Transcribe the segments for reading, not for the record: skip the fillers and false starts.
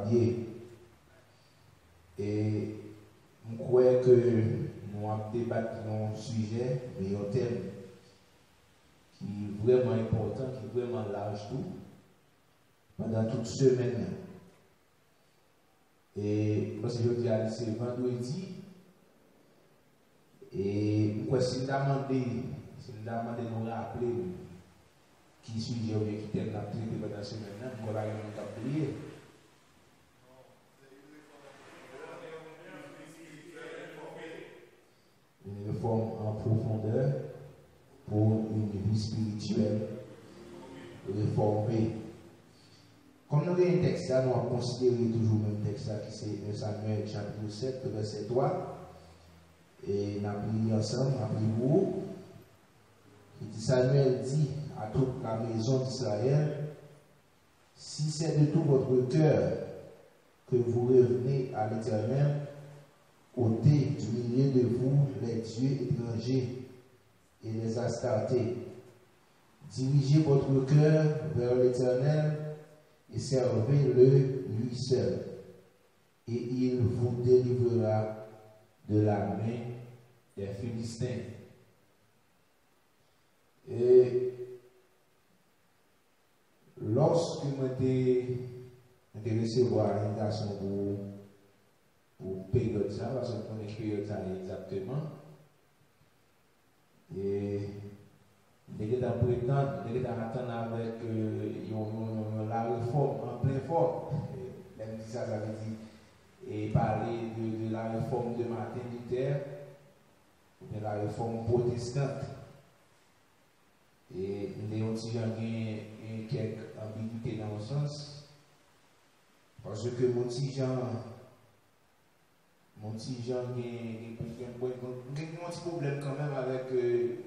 bien. Et je crois que nous avons débattu un sujet, mais un thème qui est vraiment important, qui est vraiment large tout, pendant toute semaine. Et parce que je dis à c'est vendredi, et pourquoi si nous demandons de nous rappeler qui sujet ou bien qui thème la traité pendant la semaine, nous allons nous oublier. Une réforme en profondeur pour une vie spirituelle réformée. Comme nous avons un texte, nous avons considéré toujours le même texte qui c'est 1 Samuel chapitre 7, verset 3. Et nous avons prié ensemble, nous avons prié vous. Samuel dit à toute la maison d'Israël, si c'est de tout votre cœur que vous revenez à l'Éternel, ôtez du milieu de vous les dieux étrangers et les astartés. Dirigez votre cœur vers l'Éternel et servez-le lui seul. Et il vous délivrera de la main des Philistins. Et lorsque je recevoir l'invitation pour période ça, parce qu'on est période ça exactement, et nous attendre avec la réforme en pleine forme. Ça veut dire et parler de la réforme de Martin Luther, ou de la réforme protestante. Et nous avons aussi quelques ambiguïtés dans le sens, parce que mon petit Jean a un petit problème quand même avec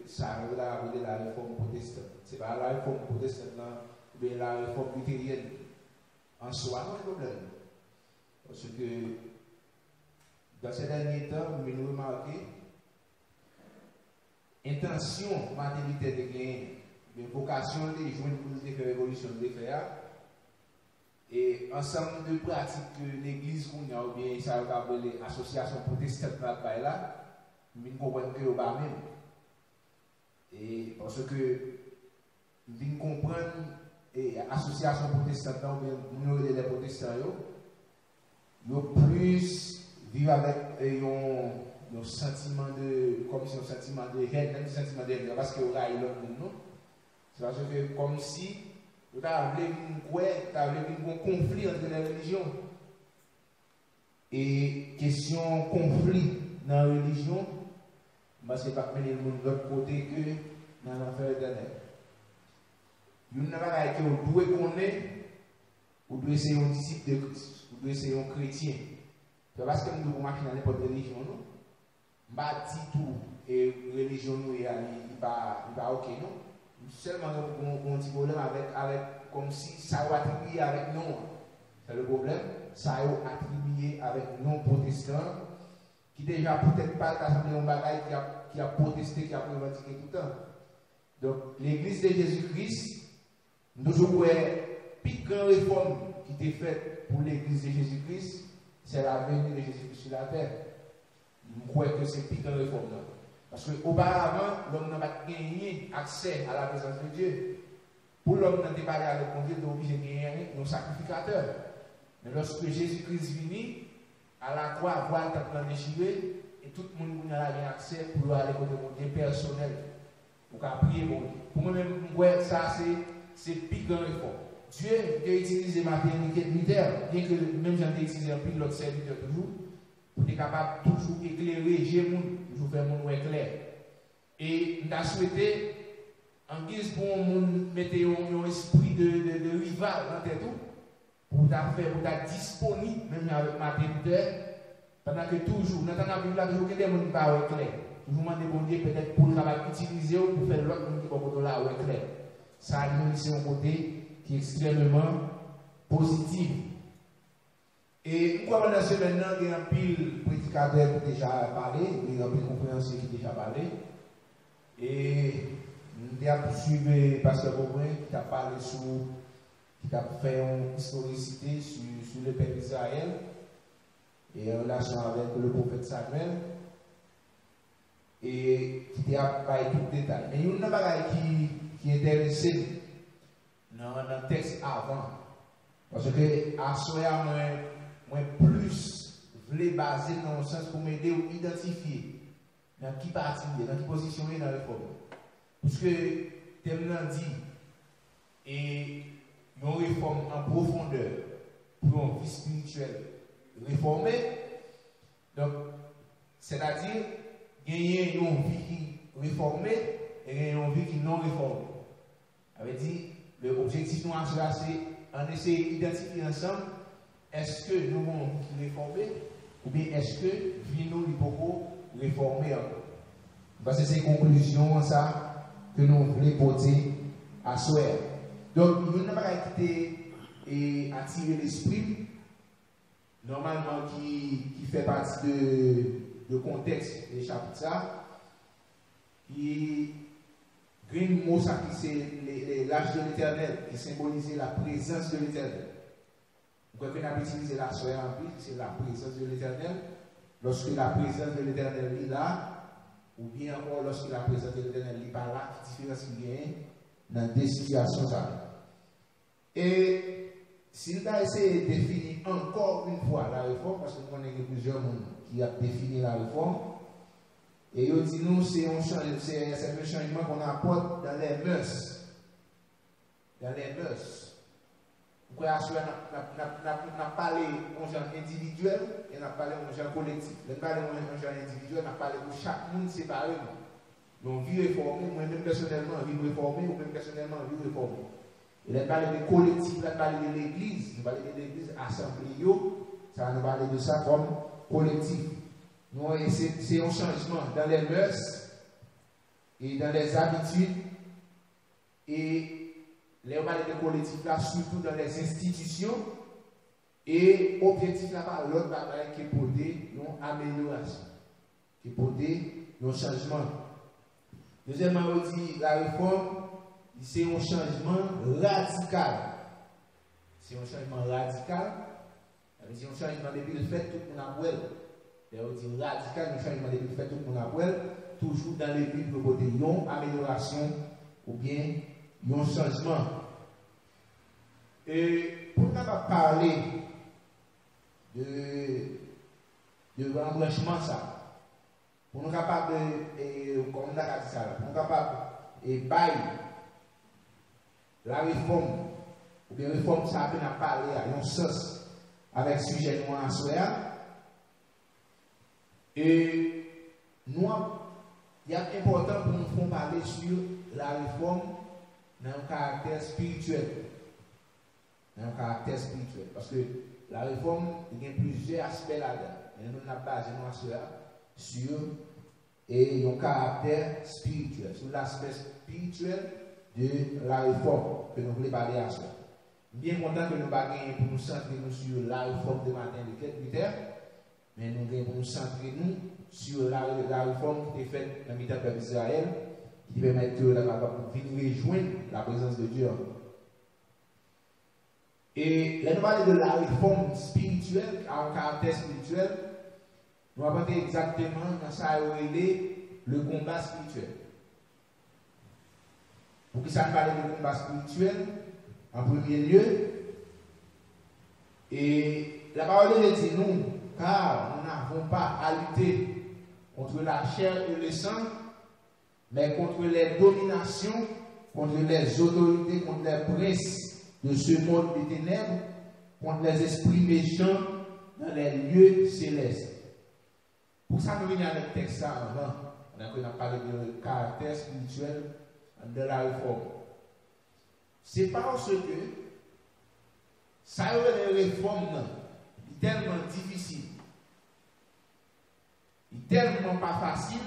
ça, la réforme protestante. Ce n'est pas la réforme protestante, mais la réforme luthérienne en soi, non, le problème. Parce que dans ces derniers temps, nous remarquons intention Martin Luther de gagner, mais vocation de jouer une politique de révolution de faire. Et ensemble de pratiques que l'Église ou bien ça l'association protestante là, nous comprenons que bas même. Et parce que nous comprenons et l'association protestante ou bien les protestants, ils plus vivent avec un sentiment de comme si un sentiment de haine, un sentiment de haine, parce que vous avez l'autre monde, c'est parce que comme si vous avez un conflit entre les religions. Et question conflit dans la religion, parce que pas mener le monde de l'autre côté que dans l'affaire éternelle. Il y a un chose que vous devez connaître, vous devez essayer un disciple de Christ, vous devez essayer un chrétien. C'est parce que nous devons marcher dans n'importe quelle religion, non? Bâti tout et religion nous est pas ok, non? Seulement on petit problème avec comme si ça a attribué avec nous. C'est le problème, ça a attribué avec nous protestants qui déjà peut-être pas assemblé un bagage qui a protesté, qui a revendiqué tout le temps. Donc l'église de Jésus-Christ, nous avons une plus grande réforme qui était faite pour l'église de Jésus-Christ, c'est la venue de Jésus-Christ sur la terre. Nous croyons que c'est plus grande réforme. Parce qu'auparavant, l'homme n'a pas gagné accès à la présence de Dieu. Pour l'homme n'a pas parlé avec Dieu, il est obligé de gagner un sacrificateur. Mais lorsque Jésus-Christ vient, à la croix, voile ta plan déchiré, et tout le monde a accès pour aller côté de Dieu personnel. Pour prier pour Dieu. Pour moi-même, ça, c'est plus grand réforme. Dieu a utilisé Martin Luther, bien que même j'en ai utilisé un peu l'autre serviteur toujours, pour être capable de toujours éclairer, toujours faire mon éclair. Et nous avons souhaité, en guise pour mettre un esprit de rival dans tête pour être disponible, même avec Martin Luther, pendant que toujours, nous avons la toujours que des gens qui parlent au éclair. Toujours demander bon Dieu peut-être pour utiliser ou pour faire l'autre monde qui va côté là au éclair. Ça a c'est un côté qui est extrêmement positif. Et nous croyons dans ce maintenant qu'il y a un pile prédicateur qui a déjà parlé, il y a un pile compréhensible qui a déjà parlé. Et nous avons suivi Pasteur Beaubrun qui a parlé sur qui a fait une historicité sur le peuple d'Israël et en relation avec le prophète Samuel et qui a pas tout le détail. Mais il y a une chose qui est intéressante dans le texte avant. Parce que à ce moi plus voulais baser dans le sens pour m'aider à identifier dans qui partie, dans qui position dans la réforme. Parce que Temnan dit et une réforme en profondeur pour une vie spirituelle réformée. Donc, c'est-à-dire gagner une vie qui réformée et gagner une vie qui non réformée. Ça veut dire, l'objectif nous c'est en essayer d'identifier ensemble est-ce que nous avons une vie réformée ou bien est-ce que vie nous beaucoup réformée encore. Parce que c'est une conclusion ça que nous voulons porter à soi. Donc, il y a une chose qui a attiré l'esprit, normalement qui fait partie de contexte des chapitres. Il y a un mot qui c'est l'âge de l'éternel, qui symbolise la présence de l'éternel. Vous pouvez utiliser la soeur en plus, c'est la présence de l'éternel. Lorsque la présence de l'éternel est là, ou bien encore lorsque la présence de l'éternel n'est pas là, qui différence qu'il y a dans des situations. Et s'il a essayé de définir encore une fois la réforme, parce que nous connaissons plusieurs gens qui ont défini la réforme, et il dit nous, c'est un changement qu'on apporte dans les mœurs. Dans les mœurs. Pourquoi on a parlé en genre individuel et on a parlé en genre collectif. On a parlé en genre individuel, on a parlé pour chaque monde séparément. Donc, vie réformée, moi-même personnellement, vie réformée, ou même personnellement, vie réformée. Il a parlé de collectif, il a parlé de l'église, il a parlé de l'église assemblée, ça va nous parler de ça comme collectif. C'est un changement dans les mœurs et dans les habitudes et les parler de collectif là, surtout dans les institutions et objectif là par l'autre bagaille qui est pour une amélioration, qui est pour un changement. Deuxièmement, on dit la réforme, c'est un changement radical. C'est un changement radical. C'est un changement depuis le fait tout le monde a brûlé. On dit radical, un changement depuis le fait tout le monde a brûlé. Toujours dans les livres de côté, une amélioration ou bien un changement. Et pour nous parler de embranchement, ça, pour nous capables de, comme on a dit ça, pour nous capables de bailler la réforme, ou bien réforme, ça a peine à parler à un sens avec le sujet noir à soi. Et nous, il est important pour nous faire parler sur la réforme dans un caractère spirituel. Dans un caractère spirituel. Parce que la réforme, il y a plusieurs aspects là-dedans. Et nous avons basé sur un caractère spirituel, sur l'aspect spirituel de la réforme que nous voulons parler à soi. Bien content que nous baguons pour nous centrer sur la réforme de Martin Luther, mais nous voulons pour nous centrer sur la réforme qui est faite dans le peuple d'Israël, qui permet que la capable de venir rejoindre la présence de Dieu. Et là, nous parlons de la réforme spirituelle, à un caractère spirituel, nous allons parler exactement dans ça le combat spirituel. Pour que ça nous parle de combat spirituel, en premier lieu, et la parole de Dieu dit nous, car nous n'avons pas à lutter contre la chair et le sang, mais contre les dominations, contre les autorités, contre les princes de ce monde des ténèbres, contre les esprits méchants dans les lieux célestes. Pour ça, nous venons avec le texte avant. On a parlé de caractère spirituel de la réforme. C'est parce que ça a eu des réformes tellement difficiles, tellement pas faciles.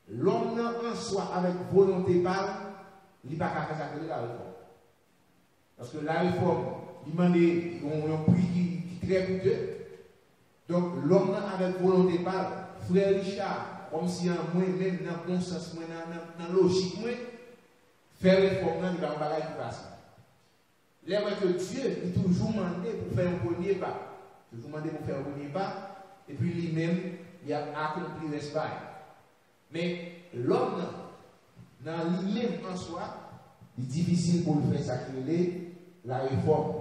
L'homme en soi, avec volonté pâle, il n'est pas capable de faire la réforme. Parce que la réforme, il demande un prix qui est très coûteux. Donc, l'homme avec volonté pâle, frère Richard, comme si en moi-même, dans le conscience, dans la logique, faire réforme, il va en parler qui passe. Là, que Dieu est toujours demandé pour faire un premier pas. Toujours demandé pour faire un premier pas, et puis lui-même, il a accompli l'espace. Mais l'homme, dans lui-même en soi, il est difficile pour le faire sacrer la réforme.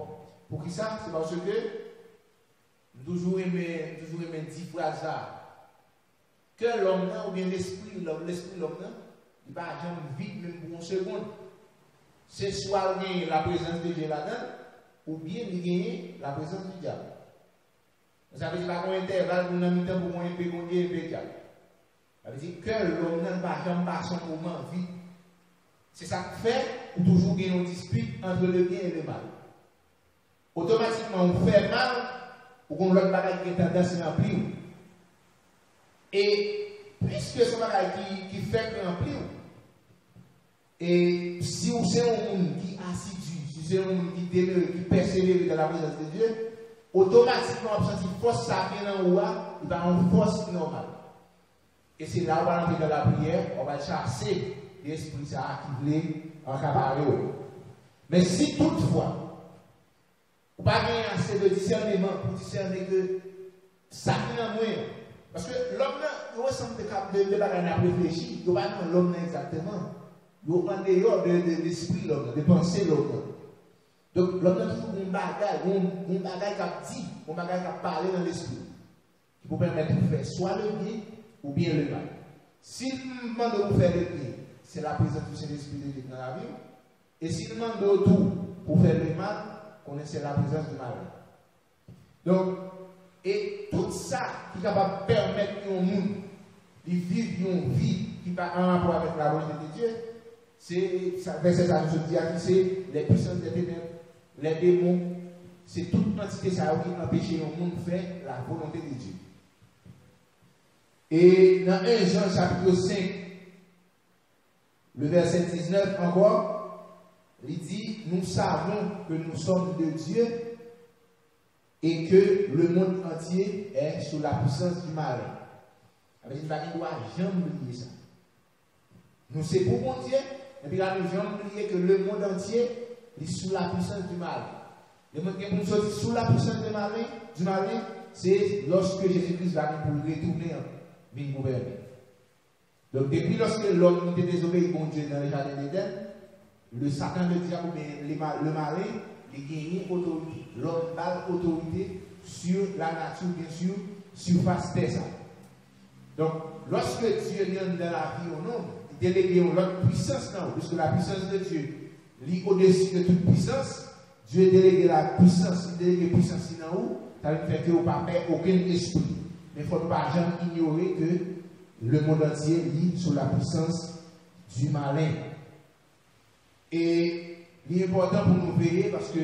Pour qui ça? C'est parce que nous toujours aimé 10 phrases là. Que l'homme, ou bien l'esprit de l'homme, il ne va jamais vite même pour une seconde. C'est soit gagner la présence de Dieu là-dedans, ou bien gagner la présence du diable. Ça veut dire qu'il y a un intervalle pour nous pour qu'on ait un impeccable. Ça veut dire que l'homme ne va jamais passer un moment vite. C'est ça qui fait pour toujours gagner une dispute entre le bien et le mal. Automatiquement, on fait mal, ou qu'on l'autre bagage qui est tendance à remplir. Et puisque ce bagage qui fait remplir, et si vous êtes un monde qui est assidu, si vous êtes un monde qui demeure, qui persévère dans la présence de Dieu, automatiquement, on sent une force ça vient en haut, il va avoir une force normale. Et c'est là où on va entrer dans la prière, on va chasser l'esprit ça qui voulait accaparer. Mais si toutefois, vous n'avez pas assez de discernement pour discerner que ça vient en moins, parce que l'homme, il ressemble de la à réfléchir, il va pas l'homme exactement. Il va en dehors de l'esprit, l'homme, de penser l'homme. Donc, l'homme a toujours un bagage qui a dit, un bagage qui a parlé dans l'esprit, qui peut permettre de faire soit le bien ou bien le mal. Si nous demandons de faire le bien, c'est la présence du Saint-Esprit de Dieu dans la vie. Et si nous demandons tout pour faire le mal, c'est la présence du mal. Donc, et tout ça qui est capable de permettre à un monde de vivre une vie qui va en rapport avec la volonté de Dieu, c'est ça, verset ça nous dit c'est les puissances des ténèbres, les démons, c'est toute entité ça qui empêche le monde de faire la volonté de Dieu. Et dans 1 Jean chapitre 5, le verset 19 encore, il dit, nous savons que nous sommes de Dieu et que le monde entier est sous la puissance du mal. Il ne doit jamais oublier ça. Nous c'est pour mon Dieu, et puis là nous jamais oublier que le monde entier est sous la puissance du mal. Le monde qui est sous la puissance du mal, c'est lorsque Jésus-Christ va pour retourner venir gouverner. Donc depuis lorsque l'homme était désobéi bon Dieu dans le jardin d'Éden, le Satan, le diable, le malin, il gagne autorité. L'homme a autorité sur la nature, bien sûr, sur face terre. Donc, lorsque Dieu vient dans la vie au nom, il délègue l'autre puissance, non, puisque la puissance de Dieu lit au-dessus de toute puissance, Dieu délègue la puissance, il délègue la puissance en haut, ça veut dire qu'il ne pas faire aucun esprit. Mais il ne faut pas jamais ignorer que le monde entier lit sous la puissance du malin. Et il est important pour nous veiller parce que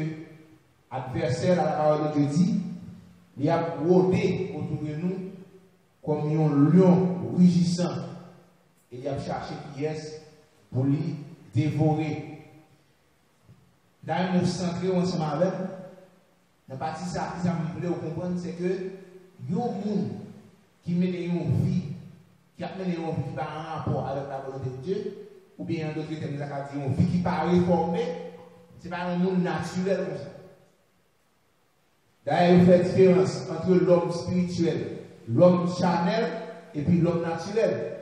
l'adversaire à la parole de Dieu dit, il a rôdé autour de nous comme un lion rugissant et il a cherché qui est pour lui dévorer. D'ailleurs, nous centrer ensemble avec, la partie ça qui me plaît comprendre, c'est que il y a un monde qui mène une vie, qui a mené une vie qui va en rapport avec la volonté de Dieu, ou bien en d'autres termes, une vie qui pas réformée, ce n'est pas un monde naturel comme ça. D'ailleurs, il fait différence entre l'homme spirituel, l'homme charnel et puis l'homme naturel.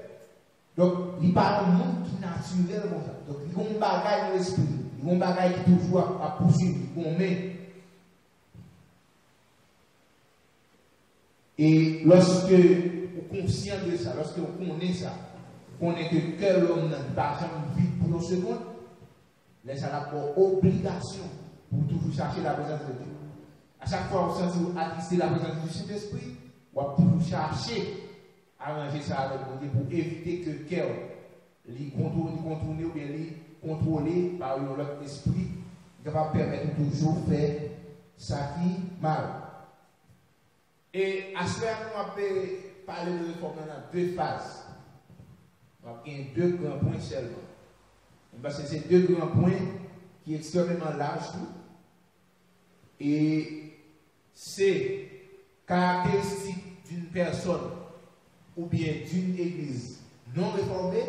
Donc, il n'y a pas un monde qui est naturel comme ça. Donc, il y a un bagage dans l'esprit, il y a un bagage qui est toujours à poursuivre, qu'on met. Et lorsque vous êtes conscient de ça, lorsque vous connaissez ça, vous connaissez que l'homme n'a pas jamais vite pour nos secondes, laissez la pour obligation pour toujours chercher la présence de Dieu. À chaque fois que vous sentez attirer la présence du Saint-Esprit, vous allez toujours chercher à arranger ça avec Dieu pour éviter que le cœur les contourne ou bien les contrôlé par un autre esprit qui va permettre de toujours faire ça qui mal. Et à ce moment, on peut parler de réforme dans deux phases. Il y a deux grands points seulement. Parce que c'est deux grands points qui sont extrêmement larges. Et c'est caractéristique d'une personne ou bien d'une église non réformée.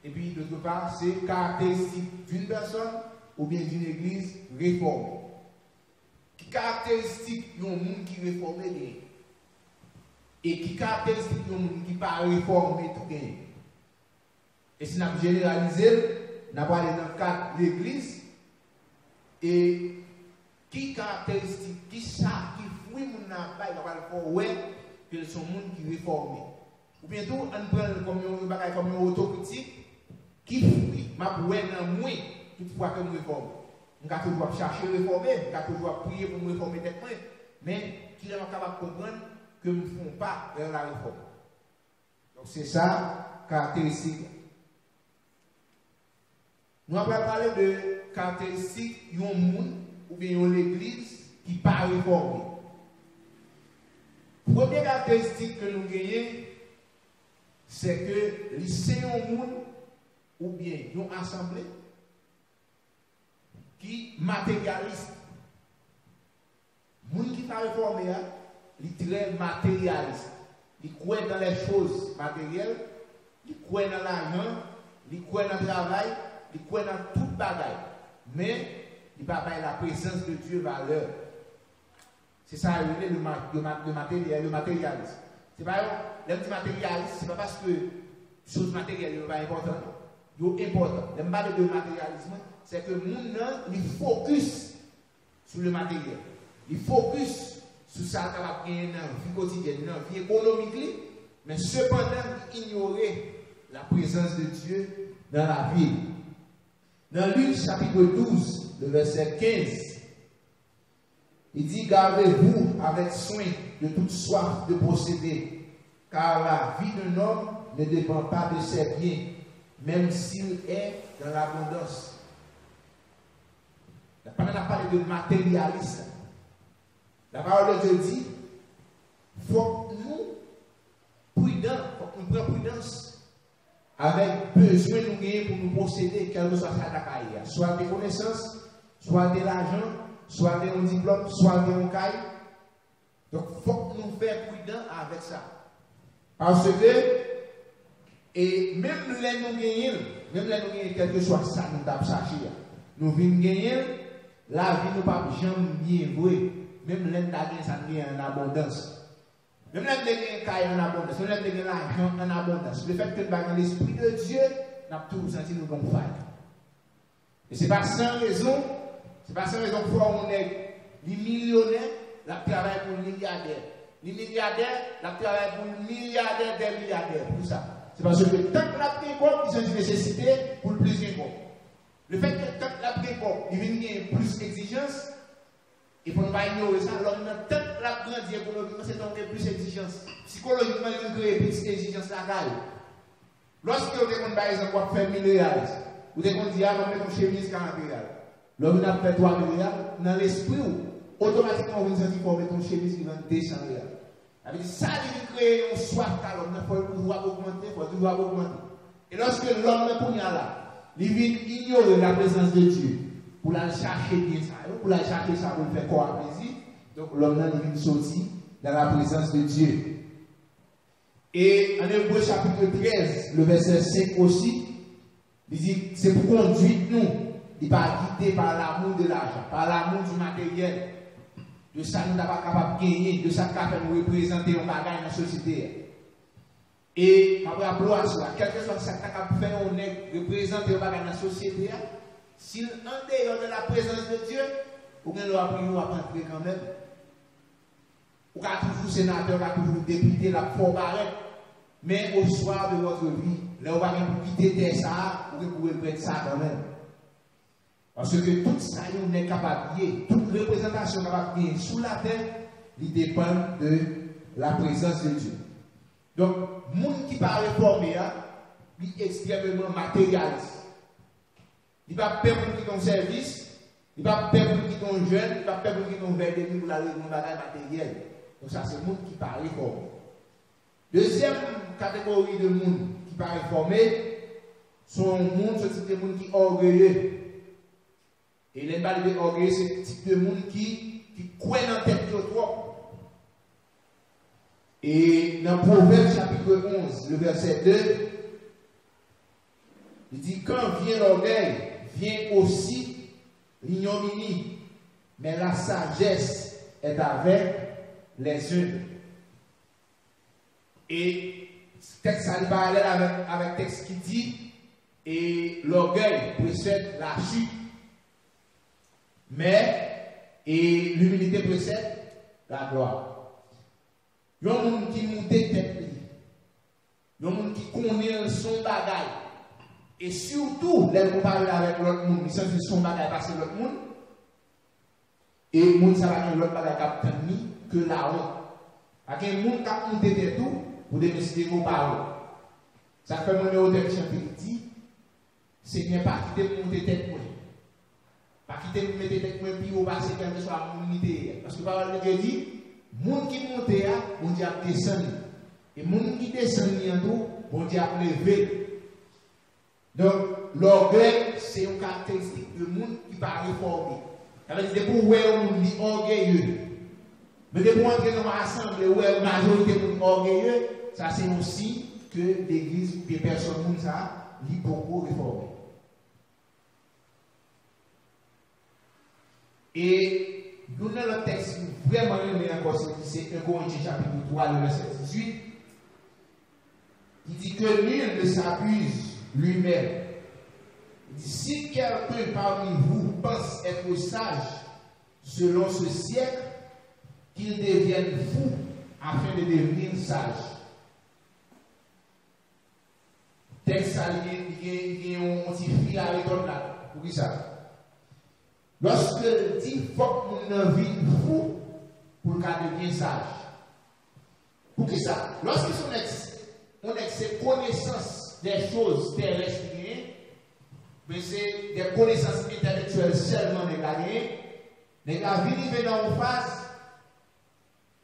Et puis, d'autre part, c'est caractéristique d'une personne ou bien d'une église réformée. Qui caractéristique d'un monde qui réformé bien? Et qui caractéristique d'un monde qui pas réformé tout bien? Et si nous avons généralisé, nous avons parlé dans le cadre de l'église, et qui caractéristique, qui ça, qui fruit mon abaye, nous allons faire ouais, que sont monde qui réformé. Ou bientôt, on prend comme une autocritique, qui fruit, ma ouais dans moi, toutefois que nous réformons. Nous avons toujours chercher à réformer, nous avons toujours prier pour nous réformer tête moi, mais qui est capable de comprendre que nous ne faisons pas vers la réforme. Donc c'est ça, caractéristique. Nous avons parlé de caractéristiques d'un monde ou bien d'une église qui n'est pas réformée. Première caractéristique que nous gagnons, c'est que c'est un monde ou bien une assemblée qui est matérialiste. Le monde qui n'est pas réformé, il est très matérialiste. Il croit dans les choses matérielles, il croit dans l'argent, il croit dans le travail, il croit dans toute bagaille. Mais il ne va pas la présence de Dieu valeur. C'est ça le matérialisme. C'est pas le matérialisme, c'est pas parce que les choses matérielles ne sont pas importantes. Ils sont importantes. Le matérialisme, c'est que le monde il focus sur le matériel. Il focus sur ça qui va gagner dans la vie quotidienne, dans la vie économique, mais cependant, il ignorait la présence de Dieu dans la vie. Dans Luc chapitre 12, le verset 15, il dit: gardez-vous avec soin de toute soif de posséder, car la vie d'un homme ne dépend pas de ses biens, même s'il est dans l'abondance. La parole a parlé de matérialisme. La parole de Dieu dit: il faut que nous prudents, il faut que nous prenions prudence avec besoin de nous gagner pour nous posséder, quel que soit sa carrière, soit des connaissances, soit de l'argent, soit de un diplôme, soit de un cahier. Donc, il faut que nous fassions prudents avec ça. Parce que, et même les nous gagnons, quel que soit ça, nous avons cherché. Nous venons gagner, la vie nous pas jamais bien vrai. Même les nous ça nous gagne en abondance. Même les nous gagnons en abondance, même les nous gagnons l'argent en abondance. Le fait que nous avons l'Esprit de Dieu, nous avons toujours senti nous comme faille. Et ce n'est pas sans raison, que on est les millionnaires, la travail pour les milliardaires. Les milliardaires, la travail pour les milliardaires des milliardaires. Pour ça. C'est parce que tant que la précoce, ils ont une nécessité pour le plus important. Le fait que tant que la précoce, il vient plus d'exigences, et pour ne pas ignorer ça, alors tant que la grande économiquement, c'est donc plus d'exigences. Psychologiquement, il y a plus d'exigences là. Lorsque vous avez par exemple faire 1000 réals, vous avez dit, ah, on met une chemise 40 réals. Lorsque vous avez fait 3 000 réals, dans l'esprit, automatiquement, vous avez dit qu'on met une chemise qui vend 200 réals. Ça, il crée une soif à l'homme, il faut toujours augmenter, Et lorsque l'homme est là, il vient ignorer la présence de Dieu pour la chercher bien ça, pour la chercher ça pour le faire quoi plaisir. Donc l'homme il vient sortir dans la présence de Dieu. Et en Hébreux chapitre 13, le verset 5 aussi, il dit c'est pour conduire nous, il n'est pas guidé par l'amour de l'argent, par l'amour du matériel. De ça, nous n'avons pas capable de gagner, de ça, nous nous représenter un bagage dans la société. Et, je vais rappeler à cela, quel que soit ça, nous faire on est représenter un bagage dans la société. S'il est en dehors de la présence de Dieu, vous avez entrer quand même. Vous avez toujours sénateur, vous avez toujours député, la fort barrette. Mais au soir de votre vie, là, vous avez quitter ça, vous pouvez prendre ça quand même. Parce que tout ça, on est capable de toute représentation capable de sous la terre, il dépend de la présence de Dieu. Donc, le monde qui parle réformé, il est extrêmement matérialiste. Il ne va pas perdre pour ton service, il ne va pas perdre pour ton jeune, il ne va pas perdre pour ton verre de nuit pour la bagage matériel. Donc, ça, c'est le monde qui parle réformé. Deuxième catégorie de monde qui parle réformé, sont les gens qui sont orgueilleux. Et les balles de orgueil, c'est le type de monde qui croit dans la tête de trop. Et dans Proverbe chapitre 11, le verset 2, il dit: quand vient l'orgueil, vient aussi l'ignominie, mais la sagesse est avec les humbles. Et texte ça parallèle avec texte qui dit et l'orgueil précède la chute, mais et l'humilité précède la gloire. Il y a un monde qui monte tête, il y a un monde qui connaît son bagage. Et surtout, les comparer avec l'autre monde, ils sont son bagage parce que l'autre monde, et le monde ça va l'autre bagage qui que la honte. Parce que le monde qui a monté tête tout pour décider vos paroles. Ça fait mon auteur chanter dit, Seigneur, pas quitter monter tête moi. Pas quitter mettre tête moi puis au passer quelque soit mon unité. Parce que la parole de Dieu dit, monde qui monte là, bon Dieu a descendu. Et monde qui descend en tout, bon Dieu a levé. Donc, l'orgueil, c'est une caractéristique de monde qui va réformer. Ça veut dire pour ouais on dit orgueilleux. Mais de pour entrer dans l'assemblée où la majorité de orgueilleux, ça c'est aussi que l'église ou des personnes comme ça, ils beaucoup réformer. Et nous avons le texte vraiment encore, c'est 1 Corinthiens chapitre 3, le verset 18. Il dit que nul ne s'abuse lui-même. Il dit si quelqu'un parmi vous pense être sage selon ce siècle, qu'il devienne fou afin de devenir sage. Texte ça, il y a un petit fil à l'école là. Pour qui ça? Lorsque il dit faut que mon vie fou pour qu'elle devienne sage. Pour qui ça? Lorsque on a ces connaissances des choses terrestres, mais c'est des connaissances intellectuelles seulement de gagner, les gars viennent dans une phase,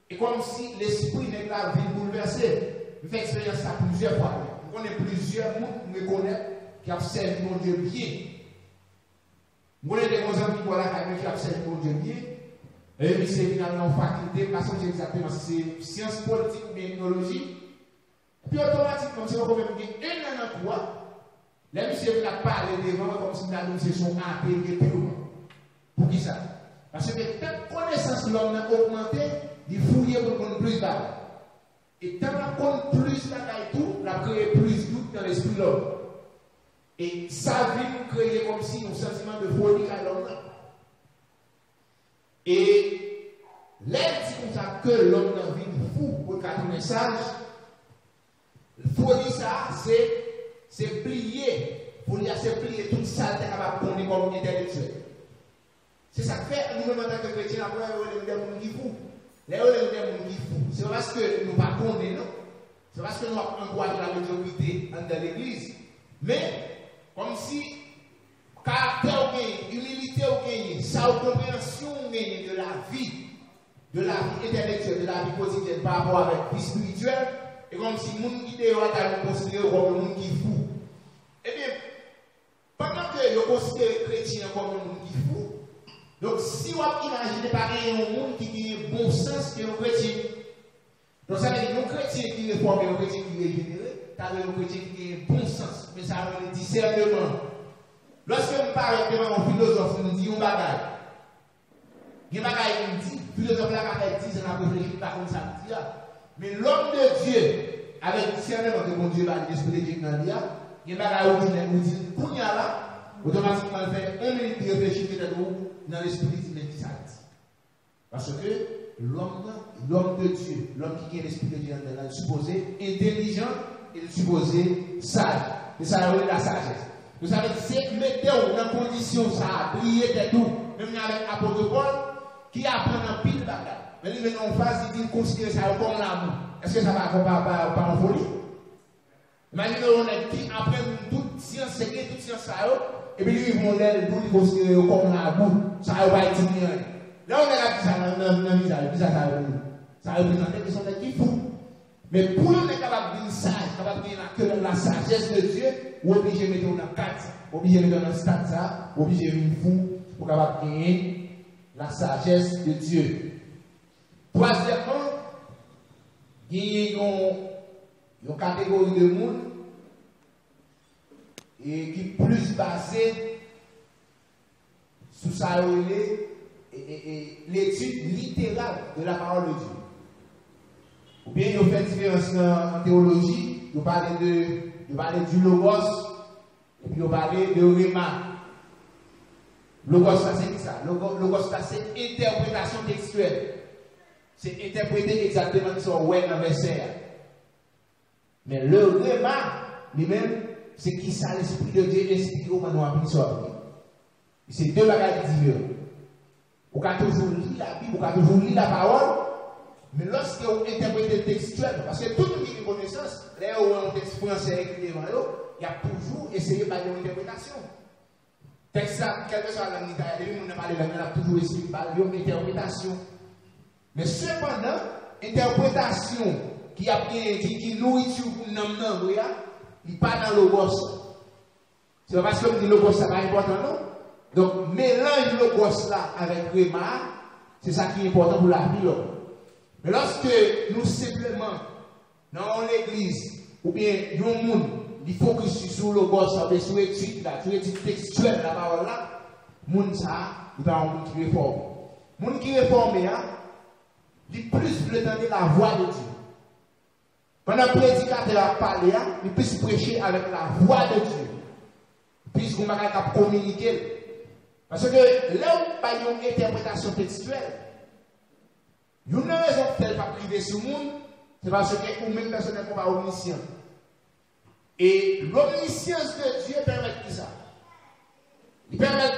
et comme si l'esprit n'est pas bouleversé. Je fais expérience ça plusieurs fois. On connaît plusieurs gens qui me connaissent, qui observent mon Dieu bien. Je connais des amis qui observent mon Dieu bien. Et puis c'est finalement une faculté, parce que exactement si c'est sciences politiques ou bien technologie. Puis automatiquement, c'est comme même un an en quoi. Les messieurs viennent parler devant comme si nous sont appelés pour qui ça? Parce que tant que connaissance l'homme a augmenté, il fouille pour qu'on plus d'argent. Et tant qu'on plus d'argent tout, il a créé plus de doute dans l'esprit de l'homme. Et ça vient nous créer comme si un sentiment de folie à l'homme. Et l'aide dit comme ça que l'homme a vie fou pour qu'il soit sage. Folie ça, c'est plier. Folie c'est plier toute ça est capable de prendre comme intellectuel. C'est ça que fait nous-mêmes en tant que chrétiens, après, on est des gens qui fous. Les gens qui fous. C'est parce que nous ne pas condamner, non. C'est parce que nous encourageons la médiocrité dans l'église. Mais, comme si, caractère ou humilité ou sa compréhension de la vie intellectuelle, de la vie quotidienne par rapport avec la vie spirituelle, et comme si les gens qui sont considérés comme les gens qui fous. Eh bien, pendant que vous considérez les chrétiens comme les gens qui fous, donc, si vous imaginez par exemple un monde qui a bon sens que nos chrétiens, donc ça veut dire nos chrétiens qui réforment, nos chrétiens qui régénèrent, ça veut dire nos chrétiens qui ont bon sens, mais ça veut dire discernement. Lorsque nous parlons devant un philosophe, nous disons un bagage. Il y a un bagage qui nous dit, le philosophe là, il dit, on a réfléchi pas comme ça, mais l'homme de Dieu, avec discernement que mon Dieu va l'esprit de Dieu dans l'IA, il y a un bagage qui nous dit, qu'on y a là, automatiquement, il fait 1 minute de réfléchir peut-être dans l'esprit de Dieu. Parce que l'homme de Dieu, l'homme qui a l'esprit de Dieu, il est supposé intelligent et il est supposé sage. Et ça veut dire la sagesse. Vous savez, c'est mettre dans condition ça, briller de tout, même avec l'apôtre Paul, qui apprend un pile de bagages. Mais lui, maintenant, en face, il dit considérer ça comme l'amour. Est-ce que ça va pas en folie? Imaginez, on est qui apprend toute science secrète, toute science ça, et puis lui, ils vont l'air de considérer comme l'amour. Ça va être rien. Là, on est là, ça dans le visage, ça représente qu'ils sont des qui fous. Mais pour nous, on est capable d'une sage, capable de la sagesse de Dieu, ou obligé de mettre dans 4, obligé de mettre dans stade ça, obligé de mettre fou, pour capable de gagner la sagesse de Dieu. Troisièmement, il y a une catégorie de monde et qui est plus basée sous ça, l'étude littérale de la parole de Dieu. Ou bien, il fait différence en théologie, il parle du logos, et puis il parle de rhéma. Logos, ça c'est ça. Logos, ça c'est interprétation textuelle. C'est interpréter exactement ce qu'on voit dans le verset. Mais le rhéma, lui-même, c'est qui ça l'Esprit de Dieu explique au nous appliquer sur c'est deux bagages différents. Vous pouvez toujours lire la Bible, vous pouvez toujours lire la parole, mais lorsque vous interprétez le textuel, parce que tout le monde qui a connaissance, là où on a un texte français écrit devant eux, il y a toujours essayé par une interprétation. Texte, quelle que soit la langue italienne, on a parlé de la langue, on a toujours essayé par une interprétation. Mais cependant, interprétation qui nourriture pour nous, il n'est pas dans le logos. C'est pas parce que le logos, ça n'est pas important, non? Donc, mélange le logos là avec rhéma, c'est ça qui est important pour la vie. Mais lorsque nous simplement, dans l'église, ou bien dans le monde, il focus sur le logos, sur l'étude textuelle de la parole là, le monde ça, il va en qui réforme. Le monde qui réforme, il plus veut entendre la voix de Dieu. Pendant que le prédicateur a parlé, il peut prêcher avec la voix de Dieu. Puisqu'on va communiquer. Parce que là où il y a une interprétation textuelle, il y a une raison pour ne pas priver sur le monde, c'est parce que vous-même personne n'est pas omniscient. Et l'omniscience de Dieu permet ça. Il permet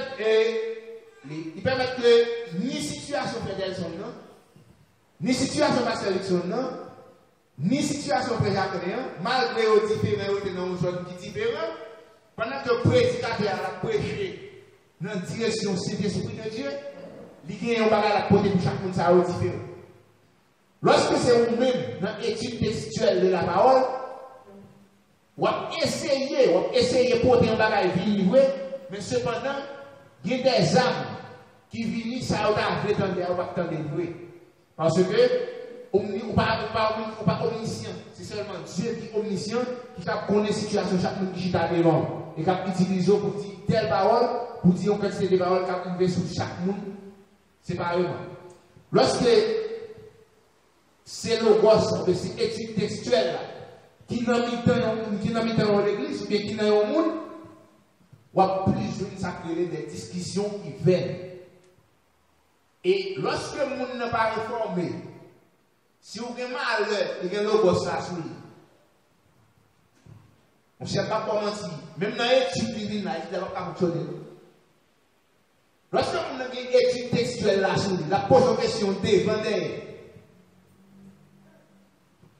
que ni situation fédérale son nom, ni situation pastorale son nom, ni situation préjacréenne, malgré les différents dans une zone qui est différente, pendant que le prédicateur a prêché dans la direction de l'Esprit de Dieu, il y a un bagage à côté pour chaque monde, ça est différent. Lorsque c'est vous-même dans l'étude textuelle de la parole, vous essayez de porter un bagage livré, mais cependant, il y a des âmes qui viennent, ça va attendre vrai. Parce que vous n'êtes pas omniscient, c'est seulement Dieu qui est omniscient, qui connaît la situation de chaque monde qui est devant, et qui utilise pour dire telle parole, pour dire en quantité de paroles qui arrivent sur chaque monde, séparément. Lorsque c'est le gosse de ces études textuelles qui n'ont mis dans l'église, ou bien qui n'ont au monde, ou à plus sacré des discussions qui viennent. Et lorsque le monde n'est pas réformé, si vous avez mal, il y a le gosse là sur lui. On ne sait pas comment dire. Même dans l'étude divine, il ne va pas fonctionner. Lorsque vous avez une étude textuelle là sur lui, la pose en question devant derrière.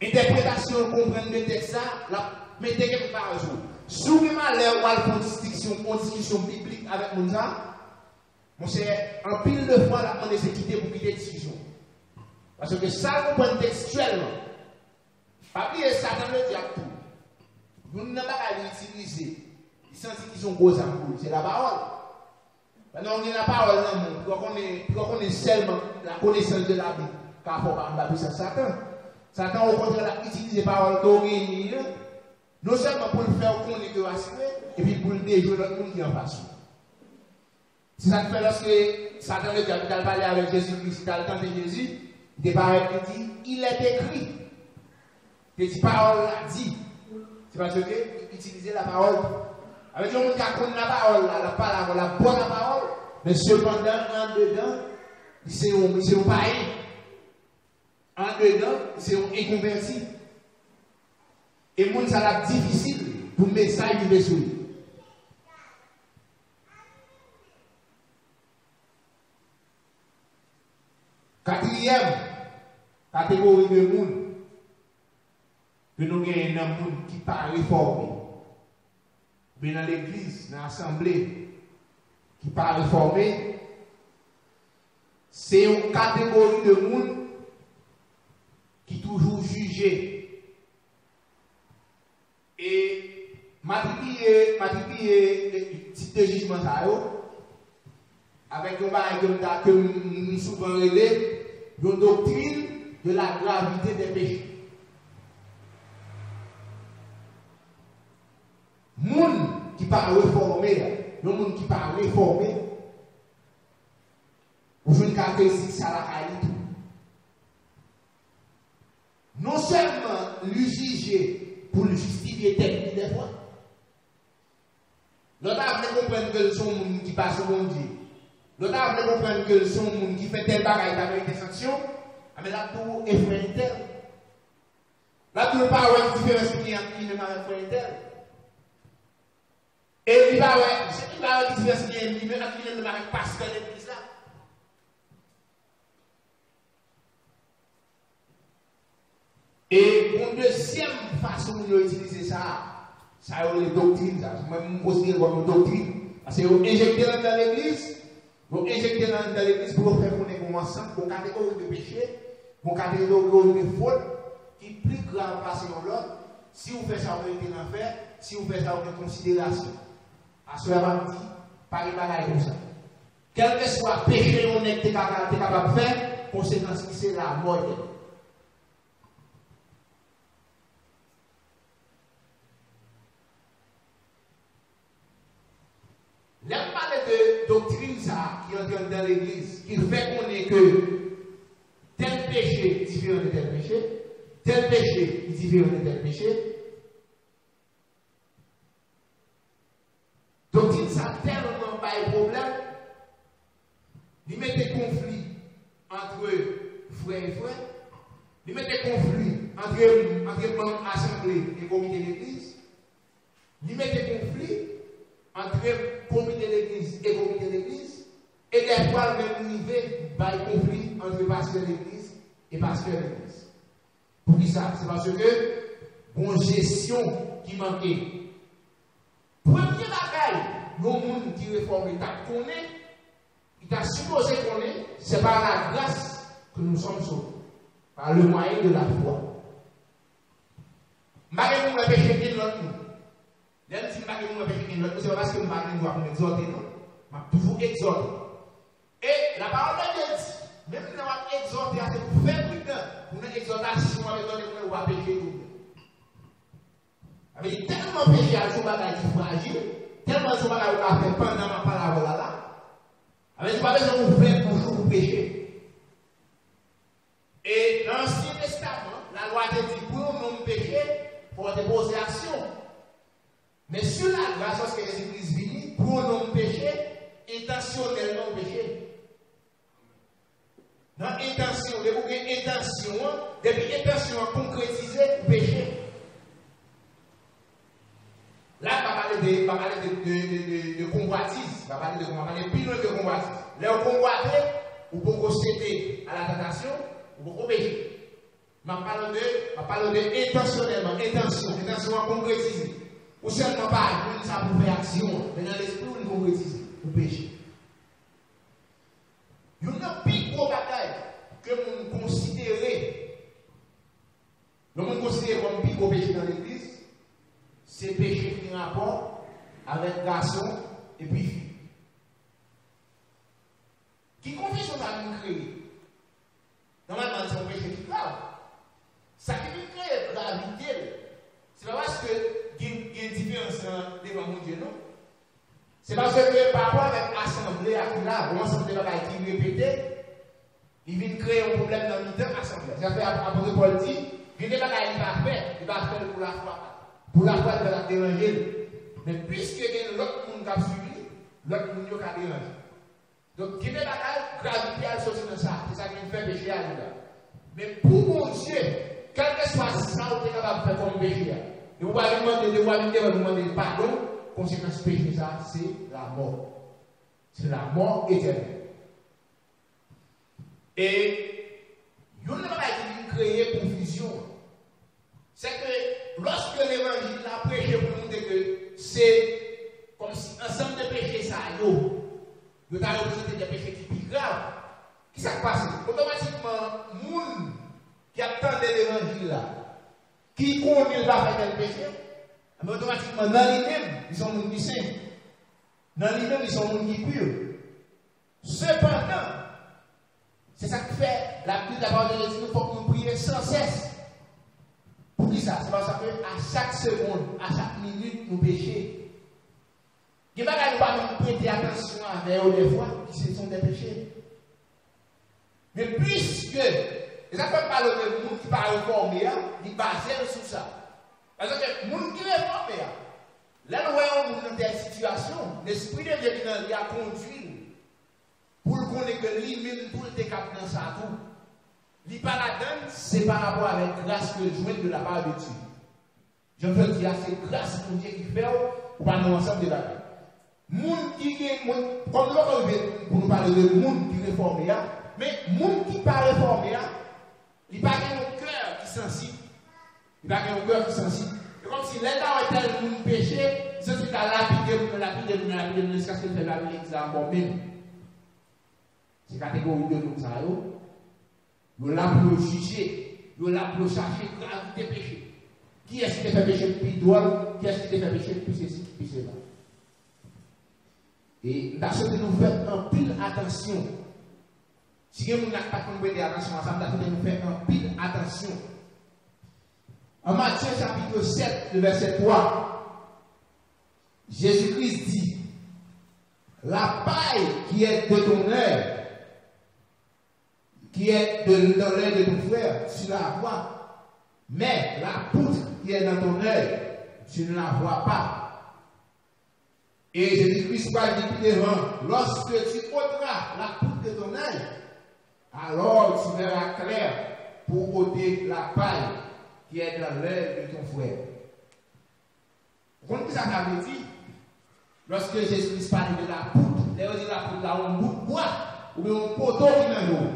Interprétation, comprendre le texte, la mettez quelque part un jour. Si vous avez mal, on va faire une discussion biblique avec Mounza. Mon cher, en pile de fois, la demande c'est quitter pour quitter la discussion. Parce que ça, vous prenez textuellement. Pas oublier ça dans le diable tout. Nous n'avons pas à l'utiliser. Ils sentent qu'ils sont gros amours. C'est la parole. Maintenant, on a la parole dans le monde. Pour qu'on ait seulement la connaissance de la Bible. Car il ne faut pas embarquer sur Satan. Satan, au contraire, a utilisé la parole d'origine. Non seulement pour le faire connaître que rassurer, et puis pour le déjouer l'autre monde qui est en face. C'est ça que fait lorsque Satan le diable a parlé avec Jésus-Christ, il a tenté Jésus, il dit, il est écrit. Il dit, parole l'a dit. C'est parce qu'il utilisait la parole. Avec le monde qui a connu la parole, la bonne parole, mais cependant, en dedans, c'est un païen. En dedans, c'est un inconverti. Et le monde, ça l'a difficile pour le message de Jésus. Quatrième catégorie de monde que nous avons un monde qui pas réformé. Mais dans l'église, dans l'assemblée, qui pas réformé, c'est une catégorie de monde qui toujours jugé. Et m'attribuer le type de jugement avec un bagage que nous souvent relève, une doctrine de la gravité des péchés. Moun qui pas réformé, le monde qui pas réformé, l'usager pour le justifier tête des fois. L'autre a voulu comprendre que son monde qui passe au bon Dieu. L'autre a voulu comprendre que son monde qui fait tel bagage avec des sanctions, mais là tout est frère tel. Là tout ne pas avoir une différence qui est qui ne m'a frère tel. Et il va avoir une différence qui est qui ne m'a pas pasteur de l'église là. Et une deuxième façon d'utiliser ça, ça a les doctrines, ça. Même considérer comme une doctrine. Parce que vous injectez dans l'église, vous injectez dans l'église pour faire connaître comment ça, pour catégorie de péché, pour catégorie de faute, qui est plus grave passer dans l'autre. Si vous faites ça, vous mettez dans l'enfer. Si vous faites ça, vous mettez en considération. À ce moment-là, pas de bagaille comme ça. Quel que soit le péché honnête que tu es capable de faire, conséquence, c'est la mort. Là, on parle de doctrine ça, qui entre dans l'église, qui fait qu'on est que tel péché est différent de tel péché, tel péché est différent de tel péché. Doctrine ça tellement pas de problème, il met des conflits entre frères et frères, il met des conflits entre membres assemblés et comité d'église, il met des conflits entre comité d'église et comité d'église, et des fois même arrivé par conflit entre pasteur d'église et pasteur d'église. Pour qui ça? C'est parce que bon gestion qui manquait. Premier bagaille, le monde qui réforme l'État connaît, il t'a supposé connaître, c'est par la grâce que nous sommes sauvés, par le moyen de la foi. Malgré nous, le péché de l'autre nous. Même si je ne sais pas c'est parce que je dois exhorter, non? Je toujours exhorter. Et la parole de Dieu dit, même si on va exhorter, c'est pour faire prudent, pour une exhortation avec on va pécher tout. Avec tellement péché à son bagage qui fragile, tellement son bagage va faire pendant ma parole là, avec pas besoin de faire pour toujours pécher. Et dans l'Ancien Testament, la loi te dit pour nous pécher, il faut déposer action. Mais sur la grâce, lorsque les églises viennent, pour non pécher, intentionnellement pécher. Dans intention, depuis intention concrétisée, pécher. Là, on va parler de convoitise, on va parler de plus loin de convoitise. Là, on convoite, ou pour céder à la tentation, ou pour pécher. On parle de intentionnellement, intention concrétisée. Ou seulement pas, nous ça pour faire action, mais dans l'esprit, nous concrétiser, pour pécher. Il y a un plus gros bagaille que nous considérons comme plus gros péché dans l'église, c'est péché qui a rapport avec garçon et puis fille. Qui confusion ça nous crée? Normalement, c'est un péché qui est grave. Ça qui nous crée gravité, c'est pas parce que il y a une différence devant mon Dieu, non? C'est parce que par rapport avec l'assemblée, on assemblée qui répétait, il vient créer un problème dans le temps assemblée. Ça fait après Paul dit, il n'y a pas il va faire pour la foi. Pour la foi, il va la déranger. Mais puisque l'autre monde a suivi, l'autre monde a dérangé. Donc, il n'y a pas gravité à sortir de ça. C'est ça qui me fait pécher à lui. Mais pour mon Dieu, quel que soit ça, on est capable de faire comme péché. Et vous allez demander pardon, conséquence péché, ça, c'est la mort. C'est la mort éternelle. Et, il y a une chose qui crée confusion. C'est que lorsque l'évangile a prêché pour nous dire que c'est comme si ensemble de péchés, ça, nous avons représenté des péchés qui sont plus graves. Qui s'est passé? Automatiquement, les gens qui attendent l'évangile là, qui connaît va faire tel péché, mais automatiquement, dans lui-même, ils sont des gens qui saints. Dans lui-même, ils sont des gens qui purs. Cependant, c'est ça qui fait la Bible d'abord de Dieu, il faut que nous prions sans cesse. Pour qui ça? C'est parce qu'à chaque seconde, à chaque minute, nous péchons. Il ne va pas nous prêter attention à des fois qui ce sont des péchés. Mais puisque Et ça peut parler de monde qui pas réformé, il basé sur ça. Parce que les gens qui réformé, là, nous voyons dans telle situation, l'esprit de Dieu qui a conduit pour qu'on ait que lui-même pour être capable dans sa tout. Il pas la donne, c'est par rapport à la grâce que je joue de la part de Dieu. Je veux dire, c'est grâce que Dieu qui fait pour pas nous ensemble de la vie. Moun qui comme nous allons pour nous parler de monde qui réformé, mais monde qui pas réformé, il n'a pas un cœur qui est sensible. Il n'a pas un cœur qui est sensible. C'est comme si l'État était le monde péché, c'est ce qui a lapidé, jusqu'à ce qu'il fait la vie encore même. C'est catégorie de nous, ça, nous là pour juger, nous là pour chercher gravité péché. Qui est-ce qui te fait péché depuis droit? Qui est-ce qui te fait péché depuis ceci, depuis cela? Et parce que nous faisons un pile attention. Si vous n'avez pas compris attention ensemble, nous faisons un pile attention. En Matthieu chapitre 7, le verset 3, Jésus-Christ dit, la paille qui est de ton œil, qui est dans l'œil de ton frère, tu la vois. Mais la poutre qui est dans ton œil, tu ne la vois pas. Et Jésus-Christ va dire plus devant, lorsque tu ôteras la poutre de ton œil, alors tu verras clair pour ôter la paille qui est dans l'œil de ton frère. Vous comprenez ce que ça veut dire? Lorsque Jésus-Christ parle de la poutre, d'ailleurs, il la poutre là, un bout de bois, ou bien un poteau qui est dans l'eau.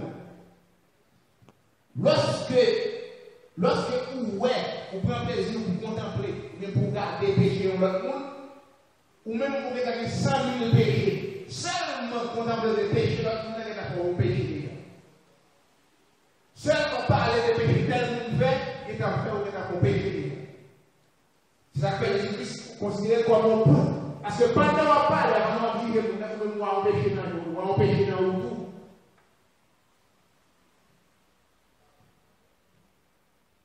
Lorsque vous prenez plaisir pour contempler, ou bien pour garder les péchés dans l'autre monde, ou même pour regarder 100 000 péchés, seulement contempler les péchés, l'autre monde n'est pas pour péché. Seulement parler des péchés tel monde fait, il est en fait ou est pour péché. C'est ça que Jésus-Christ considère comme un poutre. Parce que pendant qu'on parle, on dit que nous avons péché dans le monde, on péché dans le tout.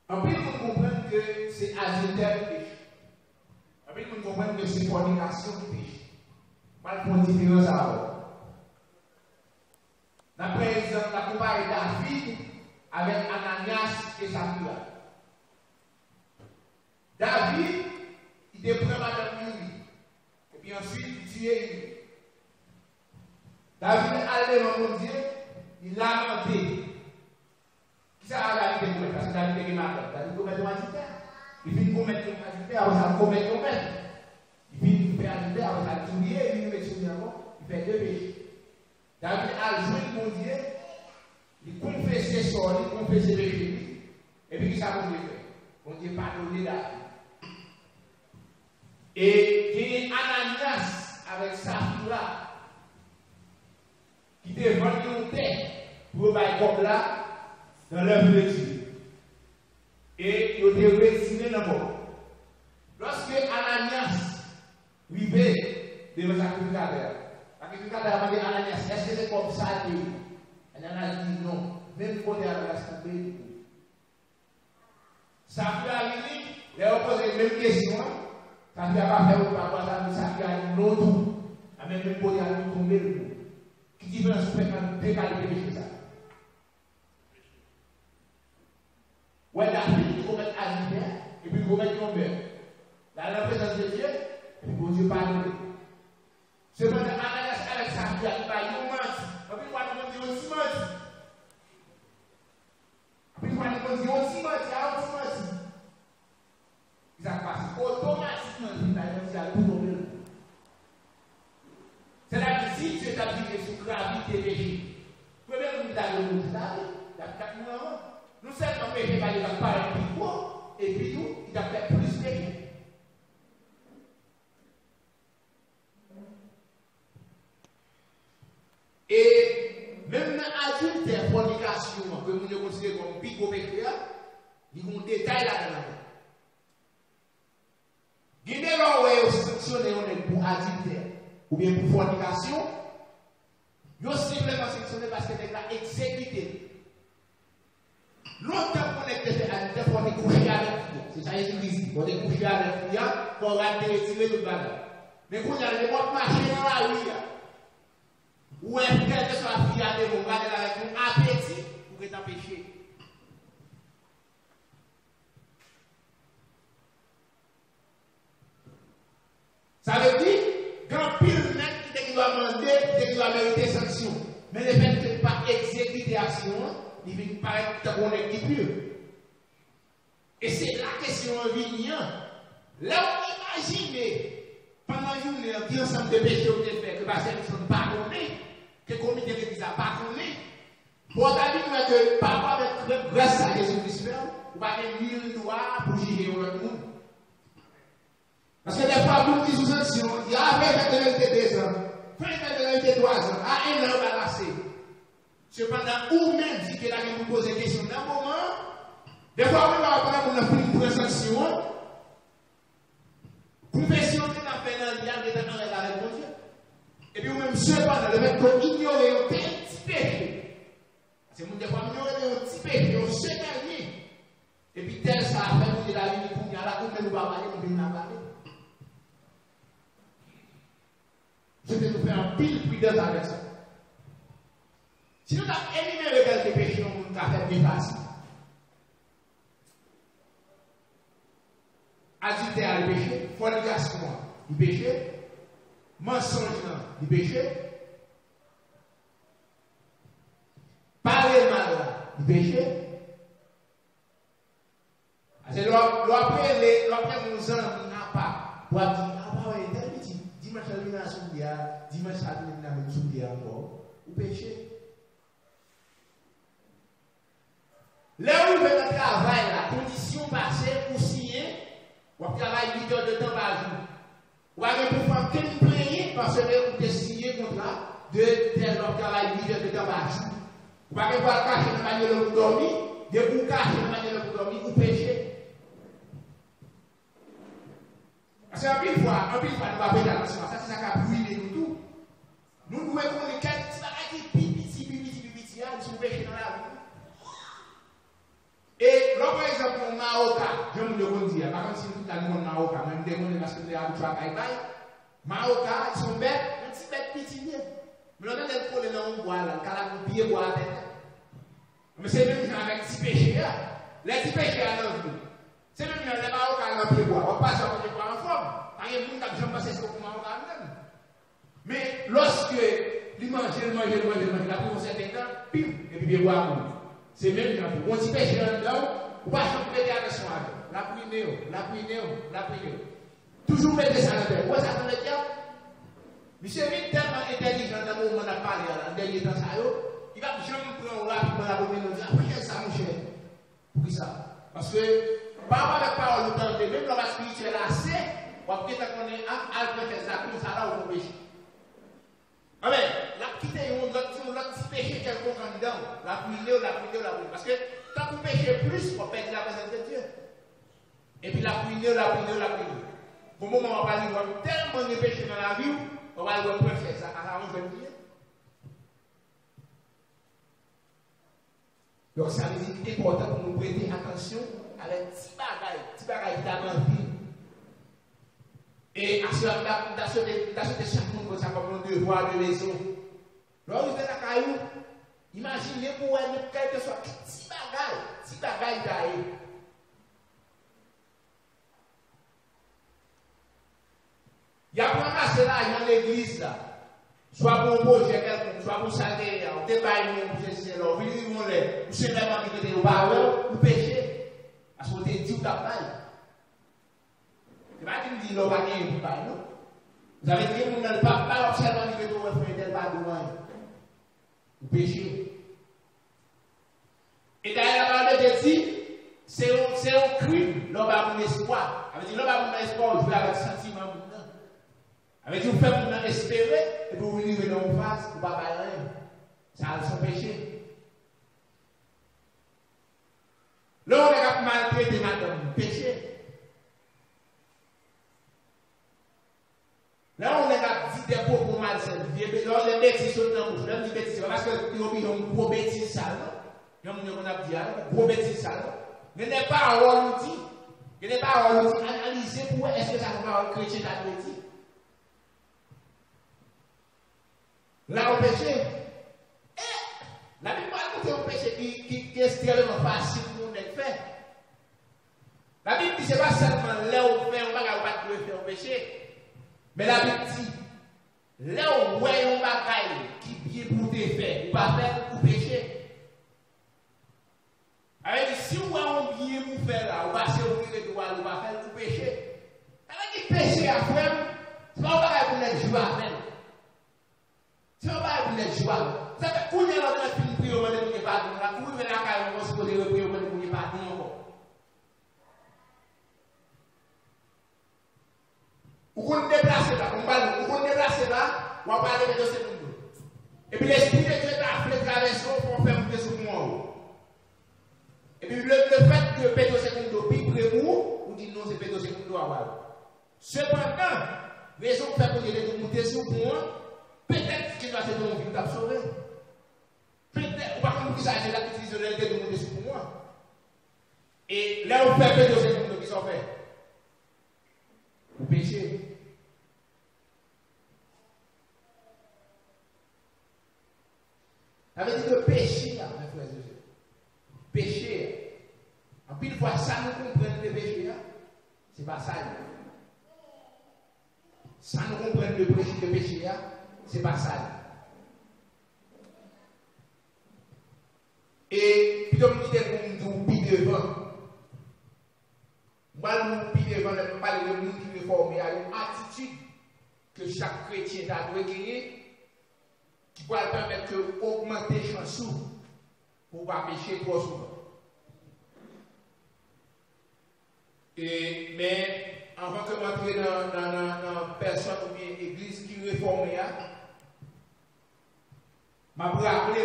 En plus, nous comprenons que c'est adultère du péché. En plus, nous comprenons que c'est fornication du péché. Pas de différence à avoir. D'après exemple, la comparé David avec Ananias et Saphira. David, il te prend madame Uri. Et puis ensuite, il tue Uri. David allait dans mon Dieu, il lamentait. Qui ça a David de parce que David est malade. David commet un adultère. Il vient commettre un adultère, après ça commet un maître. Il vient faire adultère, après ça tuer, il vient tuer encore, il fait deux péchés. David a joué mon Dieu, il confesse ses sorts, il confesse ses péchés. Et puis, qui ça mon Dieu fait? Mon Dieu pardonne David. Et il y a Ananias avec Saphira qui devant une terre pour faire comme là dans l'œuvre de Dieu. Et il était retiré dans le monde. Lorsque Ananias vivait devant le sacrificateur, le sacrificateur a dit à Ananias, est-ce que c'est comme ça? Ananias dit non, même pour les Ananias, Saphira dit, il a posé la même question. Ça ne va pas faire par rapport à ça, qui a une autre, à même pour y aller tomber le coup. Qui différence fait entre deux qualités de péché ça? Ouais, David, il commet adultère, et puis il commet tomber. Dans la présence de Dieu, et puis Dieu pardonne. Cependant, Ananias avec sa vie, il va y menti. Et puis, il va aussi menti. Et puis, il va aussi menti. Ça passe automatiquement c'est là que si tu es appliqué sur gravité péché, premièrement, nous avons nous sommes péché par les appareils plus gros, et puis nous, il a fait plus péché. Et même dans adultère, fornication, que nous considérons comme plus gros péché, il y a un détail là-dedans. Guidez là où est sanctionné pour adultère ou bien pour fornication, ils sont simplement sanctionnés parce que les gars exécutés. Longtemps qu'on est fait adultère, il faut coucher avec lui. C'est ça Jésus-Christ. On est couché avec lui, on va retirer tout le bagage. Mais quand il y a des gens marcher dans la rue, ou est-ce que soit fille à des gens avec un appétit pour que tu péché. Ça veut dire, quand pile net qui doit demander, qui doit mériter sanction. Mais le fait que pas exécuter l'action, il vient paraître comme une équipe. Et c'est la question vient. Là, on imagine, pendant une journée, il y a un ensemble de péchés que vous fait, que la personne ne pas connaît, que le comité de l'église n'a pas connaît. Pour David, que papa, grâce à Jésus-Christ, vous n'avez pas mille doigts pour juger l'autre monde. Parce que des fois, vous me dites sous sanction, il y a avec 22 ans, fin de 23 ans, à un an, on va passer. Cependant, ou même dit que là, vous posez des questions dans un moment, des fois, on va prendre une sanction. Confession que nous avons fait dans le diable, dans la réponse. Et puis, même cependant, le fait qu'on ignore un petit péché. C'est mon des fois, ignorer un petit péché, on sait gagner. Et puis, tel ça a fait la vie pour nous, là, nous ne va pas parler, nous ne va pas parler. Je vais nous faire un pile prudence avec ça. Si nous avons énuméré quelques péchés, nous avons fait bien facile. Adultère, le péché. Fornication, le péché. Mensonge, le péché. Parler mal, le péché. C'est l'opère nous en n'a pas. Pour dire, ah bah ouais, tel petit, dimanche à l'une à soudia, dimanche à l'une à même soudia encore, ou péché. Là où vous faites un travail, la condition passée pour signer, vous travaillez 8 heures de temps par jour. Vous avez pour faire qu'une plainte parce que vous avez signé un contrat de tel travail 8 heures de temps par jour. Vous avez pouvoir cacher la manière de vous dormir, de vous cacher la manière de vous dormir, ou pécher. Parce qu'un pile fois, nous va faire attention. Ça, c'est ça qui a brûlé nous tout. Nous devons connaître quelques petits pipiti, ils sont péchés dans la vie. Et là, par exemple, au Maroc, je me le dire, par contre, si tout le monde Maroc, même des gens parce que les habitués à Kaïbaï, Maroc, ils sont bêtes, un petit bête petit. Mais on a des problèmes dans le bois, là, quand on pied bois à tête. Mais c'est même avec petits péchés, les petits péchés à l'œuvre. C'est même les Maroc à l'œuvre, on passe à côté bois en forme. Il y a des gens qui ont passé ce qu'on Maroc à l'œuvre. Mais lorsque ils mangent, la pour un certain temps, pim, et puis ils boivent. C'est même quand on dit péché là-dedans, on va se prêter attention à la prière. Toujours mettez ça là-dedans. Vous ça dans le diable? Monsieur est tellement intelligent dans le moment où on a parlé, dans le dernier temps, il va jamais prendre rapidement la bonne et dire, après ça, mon cher. Pour ça? Parce que, par rapport à la parole de temps, même dans la spirituelle, assez, on va peut-être qu'on est à faire ça, comme ça, là, on péché. Amen. La quitter un petit péché quelconque en dedans. La prière. Parce que quand vous péchez plus, on perd la présence de Dieu. Et puis la prière. Au moment où on va dire tellement de péchés dans la vie, on va le préférer ça à la rue de Dieu. Donc ça veut dire qu'il est important pour nous prêter attention à la petite bagaille qui t'a dans la vie. Et d'acheter chaque monde comme ça, comme un devoir de maison. Lorsque vous êtes à Caillou, imaginez pour elle, quelque soit petit bagaille d'ailleurs. Il y a pas casser là, il y a l'église là. Soit pour un projet quelconque, soit pour salaire, on débat, c'est là, vous venez, vous simplement qui vous parlez, vous péchez. Parce que vous êtes dit, vous travaillez. C'est pas qu'il me dit, l'on va gagner pour pas, non? Vous avez dit, vous n'avez pas observé que vous faites tel pas de loin. Vous péchez. Et d'ailleurs, la parole de Dieu dit, c'est un crime, l'on va avoir un espoir. Elle dit, l'on va avoir un espoir, je vais avoir un sentiment pour nous. Elle dit, vous faites pour nous espérer, et pour vous livrer dans une phase, vous ne pouvez pas rien. Ça a son péché. Là, on a maltraité madame, péché. Là, on a dit des propos malsains. Là, les bêtises sont dans la bouche. Là, on dit bêtises. Parce que nous avons gros bêtises sales. Nous avons dit gros bêtises sales. Mais n'est pas un rôle outil. Il n'est pas un rôle outil. Analyser pour est-ce que ça va être chrétien à l'outil. Là, on péché. La Bible parle d'un péché qui est extrêmement facile pour nous d'être fait. La Bible dit que ce n'est pas seulement là où on fait, on va pas faire un péché. Mais la petite, là où on bagaille qui bien pour te faire, ou pas faire pour pécher. Alors, si on a bien pour faire là, on va se ouvrir droit, on va faire pour pécher. Alors, qui pécher à faire, c'est pas un bagage pour les jouer à faire. C'est pas un bagage pour les jouer à faire. Ça fait qu'on est là dans le film, puis on va demander pardon. Là, où est la caille, on va se poser le prix, on va demander pardon encore. Ou qu'on déplace là, on va déplacer là, on va parler de ce monde. Et puis l'esprit de Dieu t'a fait traverser pour faire monter sur moi. Et puis le fait que Pedro Segundo pique pour ou dit non, c'est Pedro Segundo à voir. Cependant, raison pour faire que monter sur moi, peut-être qu'il va se donner une vie de sauver. Peut-être, par contre, ça j'ai la petite isolalité de monter sur moi. Et là, on fait Pedro Segundo qui s'en fait. Vous péchez. Ça veut dire que péché, mes frères et sœurs. Péché. En pile fois, ça nous comprend le péché. Ce n'est pas ça. Ça nous comprend le péché. Ce n'est pas ça. Et puis, comme je disais, nous pis devant. Moi, nous pis devant, nous parlons de monde qui réforme. Il y a une attitude que chaque chrétien doit gagner qui peut permettre d'augmenter les chances pour ne pas pécher trop souvent. Mais avant que je m'entre dans une personne ou bien une église qui réforme, je vais vous rappeler,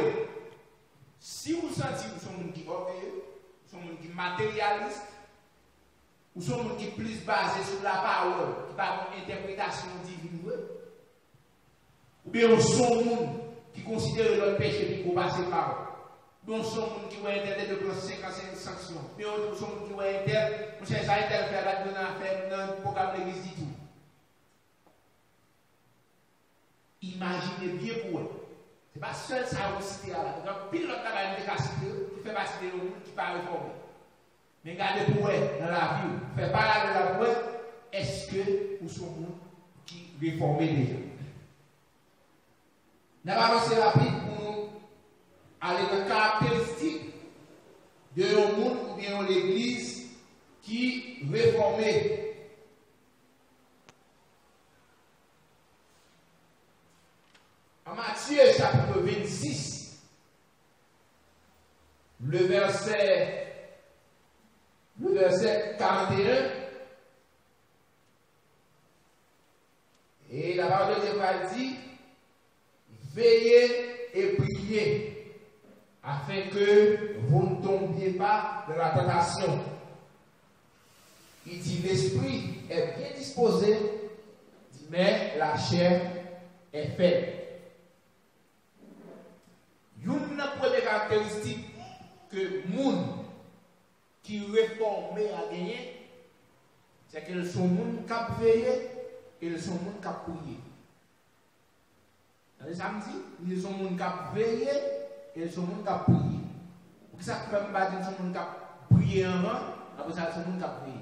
si vous sentez que vous êtes un monde qui est orgueilleux, vous êtes un monde qui est matérialiste, ou sont gens qui sont plus basés sur la parole, qui pas une interprétation divine, ou bien on sont gens qui considèrent leur péché pour passer par eux. On sont gens qui ont intérêt de prendre 55 sanctions. Puis on sont gens qui ont intérêt, on cherche à faire la bonne affaire dans le programme de l'église du tout. Imaginez bien pour eux. Ce n'est pas seul ça à vous citer là. Donc, pile l'autre travail de citer, qui fait partie des gens qui ne pas réformer. Mais regardez pour eux dans la vie, faites pas de la pour eux, est-ce que vous sont gens qui réforment déjà? Nous allons avancer rapide pour nous aller dans la caractéristique de un monde ou bien l'église qui réformait. En Matthieu chapitre 26, le verset 41, et la parole de Dieu dit, veillez et priez, afin que vous ne tombiez pas dans la tentation. Il dit, l'esprit est bien disposé, mais la chair est faible. Une première caractéristique que moun qui réforme a gagné, c'est qu'ils sont moun qui ont veillé et ils sont moun qui ont prié. Dans les samedis, ils sont moun qui ont veillé et ils sont moun qui ont prié. Pour ça, que même pas dire sont moun qui ont prié avant, après ça, ils sont moun qui ont prié.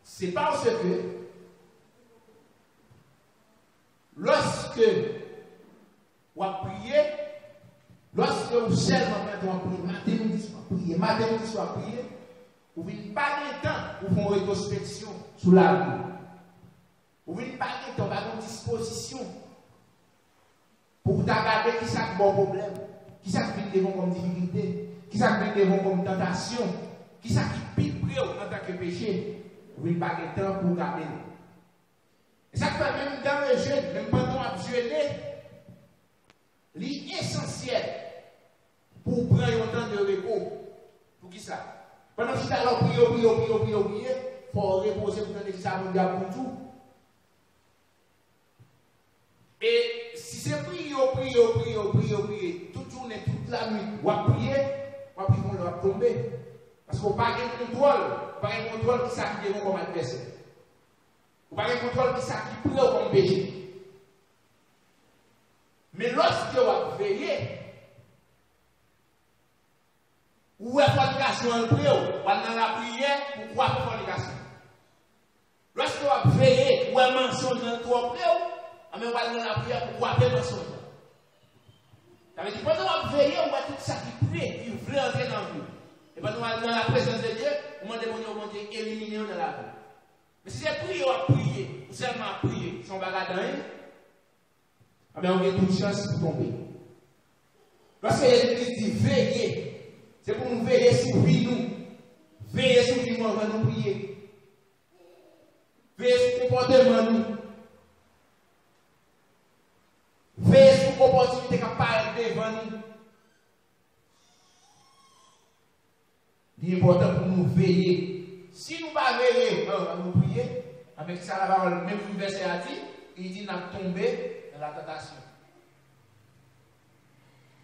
C'est parce que lorsque vous priez, lorsque vous seulement maintenant priez, matin midi soir prier, vous n'avez pas de temps pour faire une rétrospection sur la vie. Vous n'avez pas de temps, pas de disposition pour regarder qui ça bon problème, qui ça qui vient comme difficulté, qui ça qui vient comme tentation, qui ça qui pire près en tant que péché. Vous n'avez pas de temps pour regarder. Et ça fait même dans le jeûne, même pendant à jeûner, l'essentiel pour prendre un temps de repos. Pour qui ça? Pendant que tu as prié, il faut reposer pour donner ça pour tout. Et si c'est prier, toute journée, toute la nuit, ou à prier, on va tomber. Parce qu'on n'a pas de contrôle, qui s'active comme adversaire. On n'a pas de contrôle qui s'active comme péché. Mais lorsque on va veiller, ou est fornication en prière, ou dans la prière, pourquoi fornication? Lorsque on va veiller, ou voit un mensonge dans toi près, mais on va dans la prière pour croire le mensonge. Ça veut dire, pendant qu'on veille, on voit tout ça qui prie, qui veut entrer dans vous. Et pendant qu'on est dans la présence de Dieu, on demande au Dieu d'éliminer dans la vie. Mais si c'est prier, on va prier, ou seulement prier, son bagage dans rien, on a toute chance pour tomber. Parce que l'Église dit veiller, c'est pour nous veiller sur nous. Veiller sur nous avant nous prier. Veiller sur le comportement nous. Veiller sur l'opportunité qui apparaît devant nous. Il est important pour nous veiller. Si nous ne pas veiller, on va nous prier. Avec ça, la parole, même le verset a dit, il dit nous tomber dans la tentation.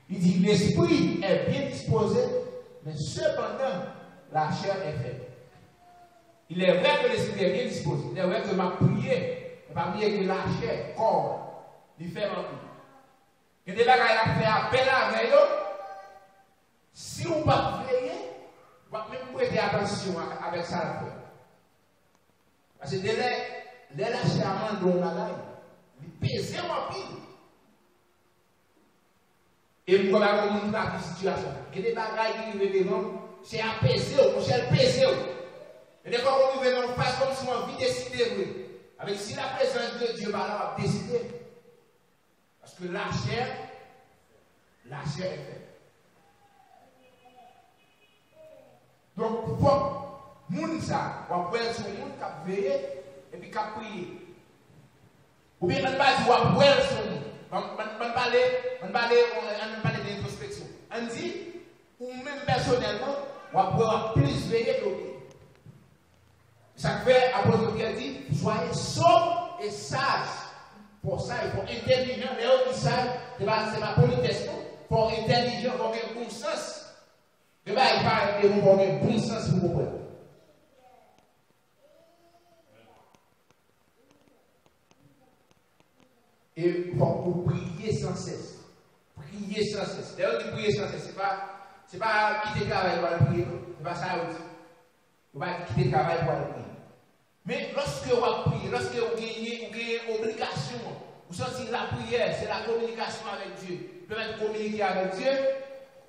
Il dit l'esprit est bien disposé, mais cependant, la chair est faible. Il est vrai que l'esprit est bien disposé. Il est vrai que ma prière, pas mieux que la chair, corps, il fait un peu. Il y a des bagages à faire appel à eux. Si on ne pas veiller, on va même prêter attention avec ça. Parce que dès la chair à main, il pèse en pile. Et nous avons une situation. Il y a des bagages qui nous devant, c'est apaiser, c'est apaiser. Et des fois, on nous venons face comme si on envie de décider. Avec si la présence de Dieu va là, on va décider. Parce que la chair est faite. Donc, il faut que les gens, on va sur le monde qui a veillé et puis qui a prié. Ou bien, on va dire, on va sur le monde. On va parler d'introspection. On dit, ou même personnellement, on va plus veiller que l'autre. Ça fait, l'apôtre Pierre dit, soyez sobres et sages. Pour ça, il faut intelligent. Les autres qui savent, c'est ma politesse. Il faut intelligent, il faut avoir un bon sens. Il faut avoir un bon sens pour vous. Et il faut prier sans cesse. Prier sans cesse. D'ailleurs, de prier sans cesse, ce n'est pas quitter le travail pour aller prier. Ce n'est pas ça aussi. Il ne faut pas quitter le travail pour aller prier. Mais lorsque vous priez, lorsque vous gagnez une obligation, vous sentez la prière, c'est la communication avec Dieu. Vous pouvez communiquer avec Dieu.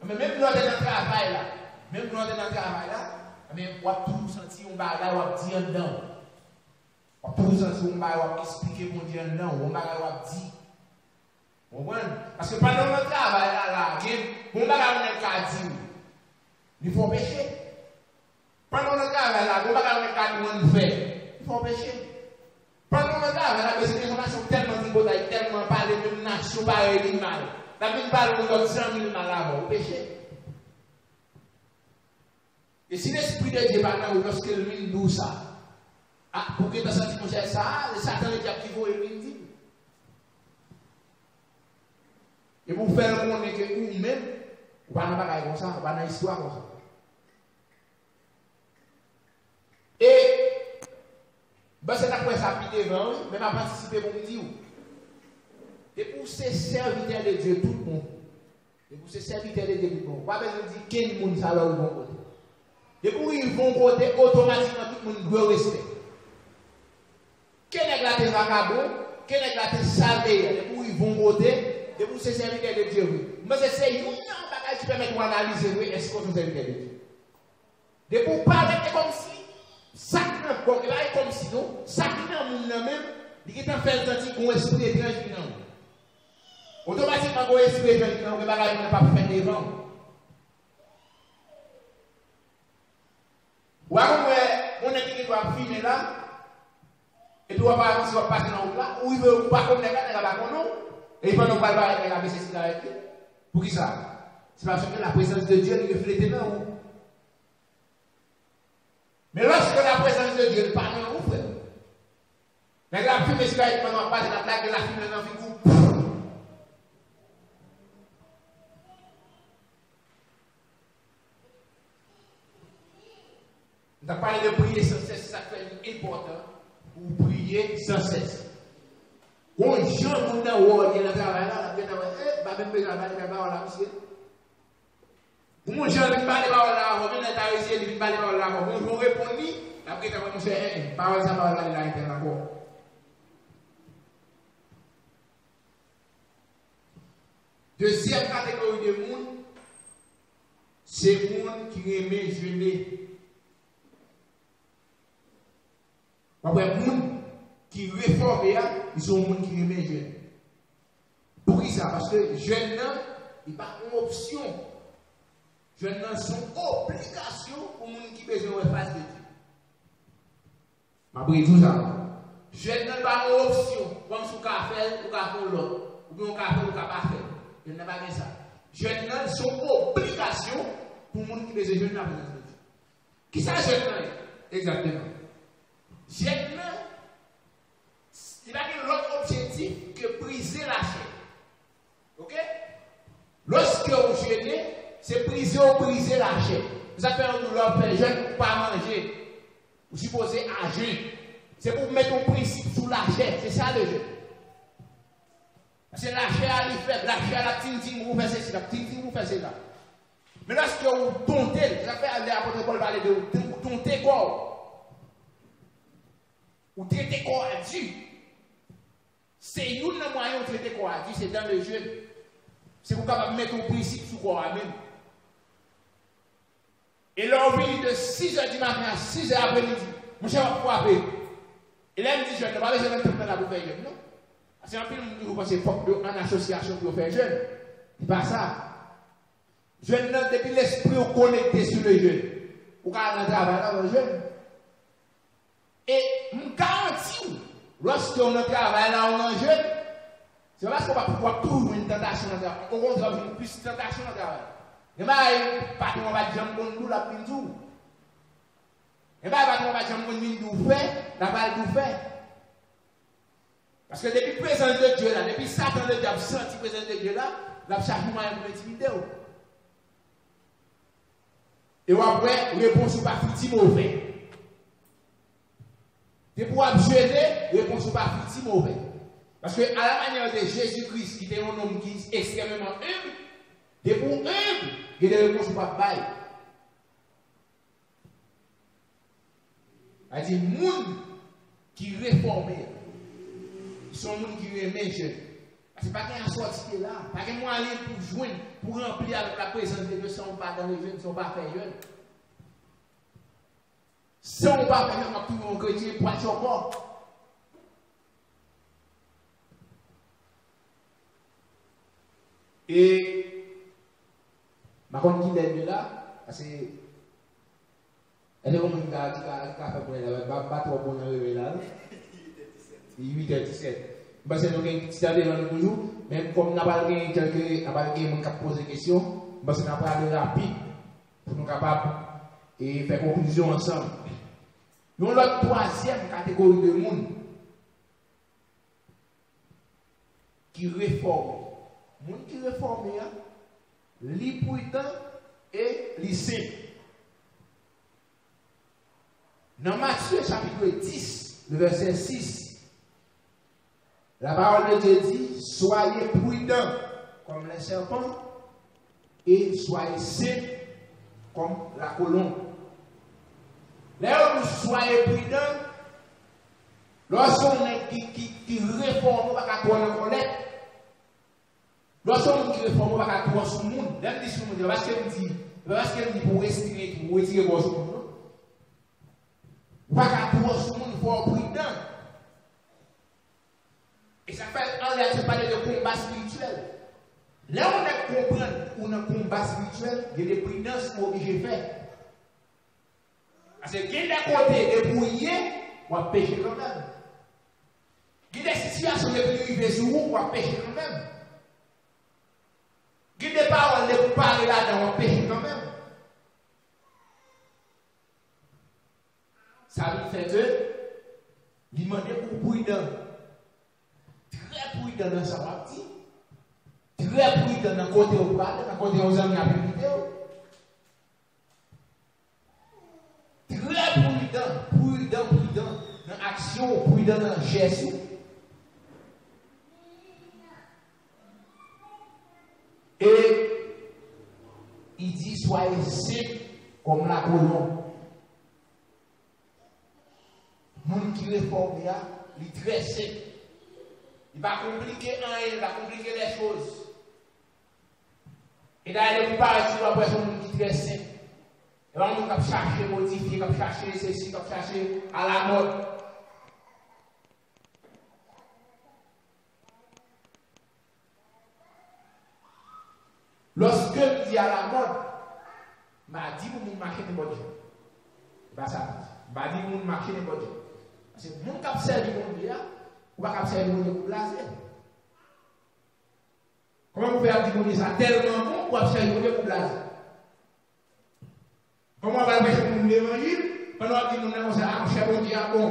Mais même dans le travail là, mais vous avez toujours senti un bagage, vous avez dit un non. Vous avez toujours senti un bagage, vous avez expliqué mon Dieu non, vous avez dit. Vous comprenez? Parce que pendant le travail là, vous avez dit, il faut pécher. Pendant le travail là, vous avez dit, il faut pécher. Pendant le travail là, c'est des gens tellement difficiles, tellement parlé de nation, pareil, mal. La Bible parle de 100 000 mal avant, vous péchez. Et si l'Esprit de Dieu parle là, lorsque le mine doux ça, pour que tu as senti mon cher ça, le Satan est qui vaut et il dit. Et pour faire connaître que vous-même, vous ne pouvez pas comme ça, vous ne pouvez pas histoire comme ça. Et, c'est après ça, puis devant, même à participer pour me dire. Et pour ces serviteurs de Dieu, tout le monde. Et pour ces serviteurs de Dieu, tout le monde. Pas besoin de dire quel monde ça va au bon côté. Et pour ils vont côté, automatiquement, tout le monde doit respect. Quel est la vagabond, quel est la salvé, et pour ils vont côté, et pour ces serviteurs de Dieu. Mais c'est une bagage qui permet d'analyser, est-ce qu'on est serviteur de Dieu. Et pour parler, comme si, ça est comme si, non, ça qui est dans le monde même, il est en fait un esprit étrange qui est. Automatiquement, quand l'esprit étrange qui est, le bagage n'est pas fait devant. Ou alors, on est qui doit filmer là, et puis on va passer dans le là, ou il veut pas comme les gars, il va pas et il va nous parler avec la BCC avec lui. Pour qui ça? C'est parce que la présence de Dieu est reflétée dans vous. Mais lorsque la présence de Dieu n'est pas dans vous, frère, mais la fumée, c'est là, il va passer la plaque de la fumée dans le figure. On a parlé de prier sans cesse, ça fait important pour prier sans cesse. Quand les gens vont dans le travail là, ils vont même pas travailler là, monsieur. Quand les gens viennent parler là, ils viennent t'arrêter, ils viennent parler là, ils vont répondre, après ils vont dire, parole ça va aller là, encore. Deuxième catégorie de monde, c'est les gens qui aiment jeûner. Après, les gens qui réforment, ils sont les gens qui aiment jeûner. Pour qui ça? Parce que jeûner, il n'y a pas une option. Jeûner, c'est une obligation pour les gens qui ont besoin de face de Dieu. Après tout ça, jeûner n'est pas une option. Comme si vous avez fait, vous avez fait l'autre. Ou bien vous avez fait, vous n'avez pas fait. Je n'ai pas dit ça. Jeûner, c'est une obligation pour les gens qui ont besoin de jeûner. Qui ça jeûner? Exactement. Jeûner, il a un autre objectif que briser la chair. Ok? Lorsque vous jeûnez, c'est briser ou briser la chair. Vous avez un jeûne pour ne pas manger. Vous supposez à jeûne. C'est pour mettre un principe sous la chair. C'est ça le jeûne. C'est la chair à l'effet. La chair à la tintin, vous faites ceci, la tintin, vous faites cela. Mais lorsque vous tontez, ça fait aller à votre Paul parler de vous tontez corps. Vous traitez corps à Dieu. C'est une moyen de traiter corps à Dieu, c'est dans le jeûne. C'est pour capable mettre un principe sous corps à même. Et là, on vient de 6h du matin à 6h après-midi. Mon cher va pouvoir appeler. Et là, il me dit, je ne vais pas besoin de temps là pour faire jeûne, non? C'est un peu que vous pensez en association pour faire jeûne. C'est pas ça. Jeûne, depuis l'esprit connecté sur le jeûne. Vous avez un travail dans le jeûne. Et je garantis, lorsqu'on a un travail là, on a un jeûne, c'est parce qu'on va pouvoir toujours une tentation dans le travail. On va avoir plus de tentation dans le travail. Et bien, patron va dire que nous la pintou. Et bien, patron va dire que nous fait, la balle nous fait. Parce que depuis le présent de Dieu là, depuis Satan le diable senti le présent de Dieu là, la cherche moyen pour intimider. Et après, réponse ou pas petit mauvais. Et pour abjurer, réponse ou pas petit mauvais. Parce que à la manière de Jésus-Christ, qui était un homme qui est extrêmement humble, et pour humble, il y a des réponses ou pas bail. C'est-à-dire, les gens qui réforment, ils sont les gens qui remettent jeunes. Ce n'est pas qu'il y a un sorti là. Pas qu'il y a un moyen pour joindre, pour remplir avec la présence de Dieu, si on ne pas dans les jeunes, si on ne pas faire jeunes. Si on ne pas faire jeunes, on va tout le chrétien pour aller au corps. Et, ma compte qui est là, parce que elle est comme une carte qui a fait pour elle, pas trop pour elle là. 8h17. Parce que nous avons une petite année dans le toujours, mais comme nous n'avons pas quelqu'un qui pose des questions, parce que nous avons parlé rapide pour nous capables de faire conclusion ensemble. Nous avons la troisième catégorie de monde qui réforme. Les gens qui réforment, les prudents et les saints. Dans Matthieu chapitre 10, le verset 6, la parole de Dieu dit, soyez prudents comme les serpents et soyez saints comme la colombe. Là où nous soyez prudents, lorsqu'on est qui réforme, on va pas connaître. Lorsqu'on qui réforme, on va pas connaître sur le monde. Là, dit sur le monde, parce qu'elle dit pour respirer, pour retirer le monde. On va pas connaître sur le monde, il faut être prudent. Et ça fait en réalité parler de combat spirituel. Là où on a compris qu'on a un combat spirituel, il y a des prudences qu'on est obligé de faire. Parce que qui d'un côté de brouiller, on va pécher quand même. Il y a des situations de priver sur vous, on va pécher quand même. Il y a des paroles de parler là-dedans, on va pécher quand même. Ça veut faire que, il demande pour prudent. Très prudent dans sa partie, très prudent dans le côté où on parle, dans le côté où on a publié. Très prudent dans l'action, prudent dans le geste. Et il dit soyez saints comme la colombe. Les gens qui réforment, ils sont très saints. Il va compliquer un, il va compliquer les choses. Et d'ailleurs, vous parlez sur la personne qui est très simple. Et on va chercher, modifier, on va chercher ceci, on va chercher à la mode. Lorsque il y a la mode, m'a dit pour mon marché de bonne chose. Pas ça. M'a dit pour mon marché de bonne chose. Parce que mon cap servi mon Dieu, ou pas cap servi mon Dieu pour blaser. Comment vous pouvez dire mon ça tellement bon pour servi mon Dieu pour blaser? Comment on va faire mon évangile pendant que nous avons ça, cher bon Dieu, bon.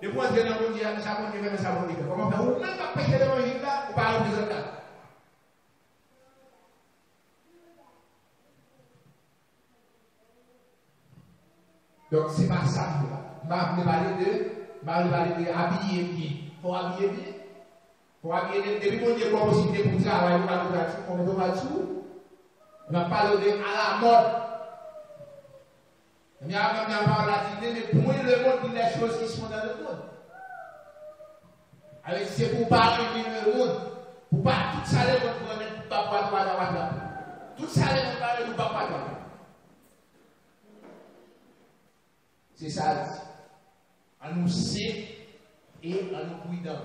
Et pour entrer dans mon Dieu, ça bon Dieu, ça bon Dieu. Comment faire? Ou même pas pécher l'évangile là, ou pas représenter. Donc, ce n'est pas ça. Je vais parler de habiller bien. Il faut habiller bien. Il faut habiller bien. Depuis qu'on a possibilité pour travailler, on va tout. On va parler de à la mode. Mais avant de parler de la mais pour moi, le monde, il y a des choses qui sont dans le monde. Avec c'est pour parler de le monde. Pour pas tout ça, les gens pour mettre papa. Tout ça, les gens parler de papa. C'est ça. En nous sains et en nous cuidant.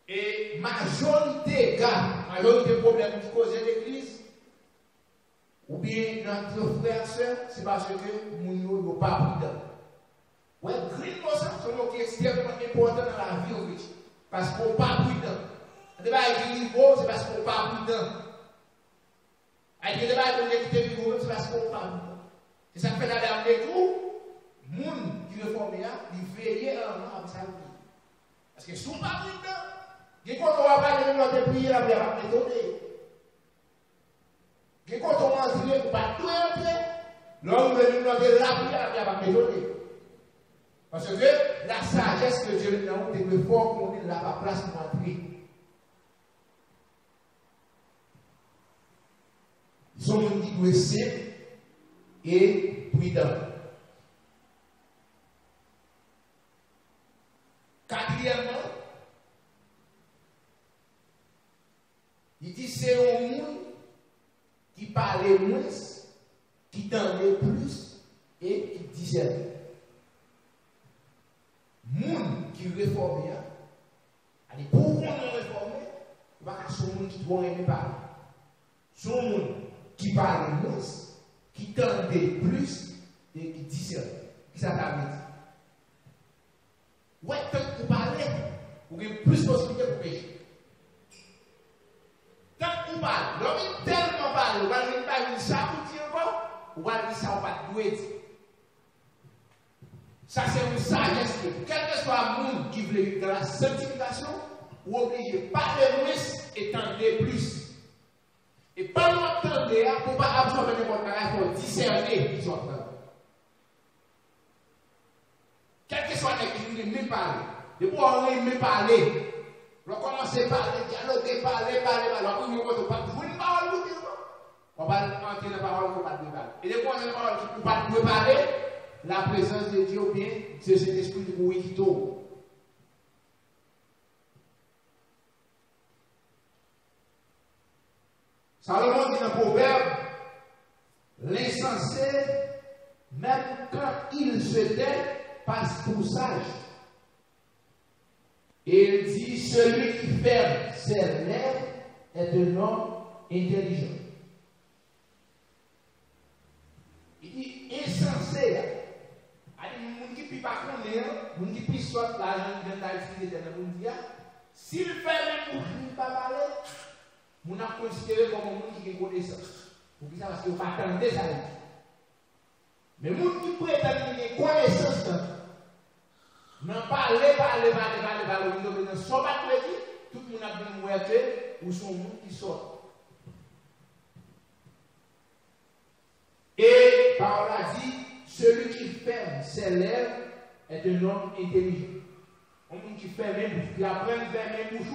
Et majorité de problèmes qui causent l'église, ou bien notre frère et soeur, c'est parce que nous ne sommes pas prudents. Ouais, green c'est un mot qui est extrêmement important dans la vie chrétienne. Parce qu'on n'est pas prudent. Le débat est niveau, c'est parce qu'on n'est pas prudent. Avec le débat est niveau, c'est parce qu'on n'est pas prudent. C'est ça que fait la dernière tout, les gens qui réforment, ils veillent avec sa vie. Parce que si on n'est pas prudent, et quand on va parler de notre prière, la prière va m'étonner. Et quand on va entrer, on va tout entrer. L'homme veut nous demander la prière va m'étonner. Parce que la sagesse que Dieu nous donne, c'est que fort qu'on ait la place pour entrer. Ils sont des gens qui doivent simples et prudents. Quatrièmement, il dit c'est un monde qui parlait moins, qui tendait plus et qui disait. Monde qui réforme, pour qu'on ne réforme, il va y avoir monde qui doit aimer parler. Son monde qui parlait moins, qui tendait plus et qui disait. Qui ça t'a dit? Ouais, tant que vous parlez, vous avez plus de possibilités pour pécher. Tant que vous parlez, l'homme tellement parle, vous allez pas dire ça pour dire encore, vous allez dire ça, on va tout dire. Ça, c'est une sagesse. Quel que soit le monde qui veut dans la sanctification, vous obligez de parler moins et tendre plus. Et pas l'entendre, pour ne pas absorber n'importe quoi, il faut discerner qui sont en train. Quel que soit le qui ne même parler. De pouvoir on même parler. On commence à parler, dialoguer, parler. Alors, on ne peut pas jouer une parole. On va entrer dans la parole pour ne pas parler. Et de pouvoir une parole pour ne pas parler, la présence de Dieu, bien, c'est cet esprit de bruit qui tourne. Salomon dit dans le proverbe, l'insensé, même quand il se tait, passe pour sage. Et il dit, celui qui ferme ses lèvres est un homme intelligent. Il dit, insensé. Les gens qui ne peuvent pas connaître, les gens qui ne sortent l'argent qui vient d'utiliser dans le monde, s'il fait même pour ne pas parler, on a considéré comme un monde qui a connaissance. Pour ça, parce qu'il ne faut pas attendre ça. Mais les gens qui prétendent qu'ils ont connaissance, n'ont pas parlé, dans son pas tout le monde a bien mouillé ou son monde qui sort. Et par là dit, celui qui ferme ses lèvres est un homme intelligent. Un monde qui fait même bouche, qui apprend à faire même bouche,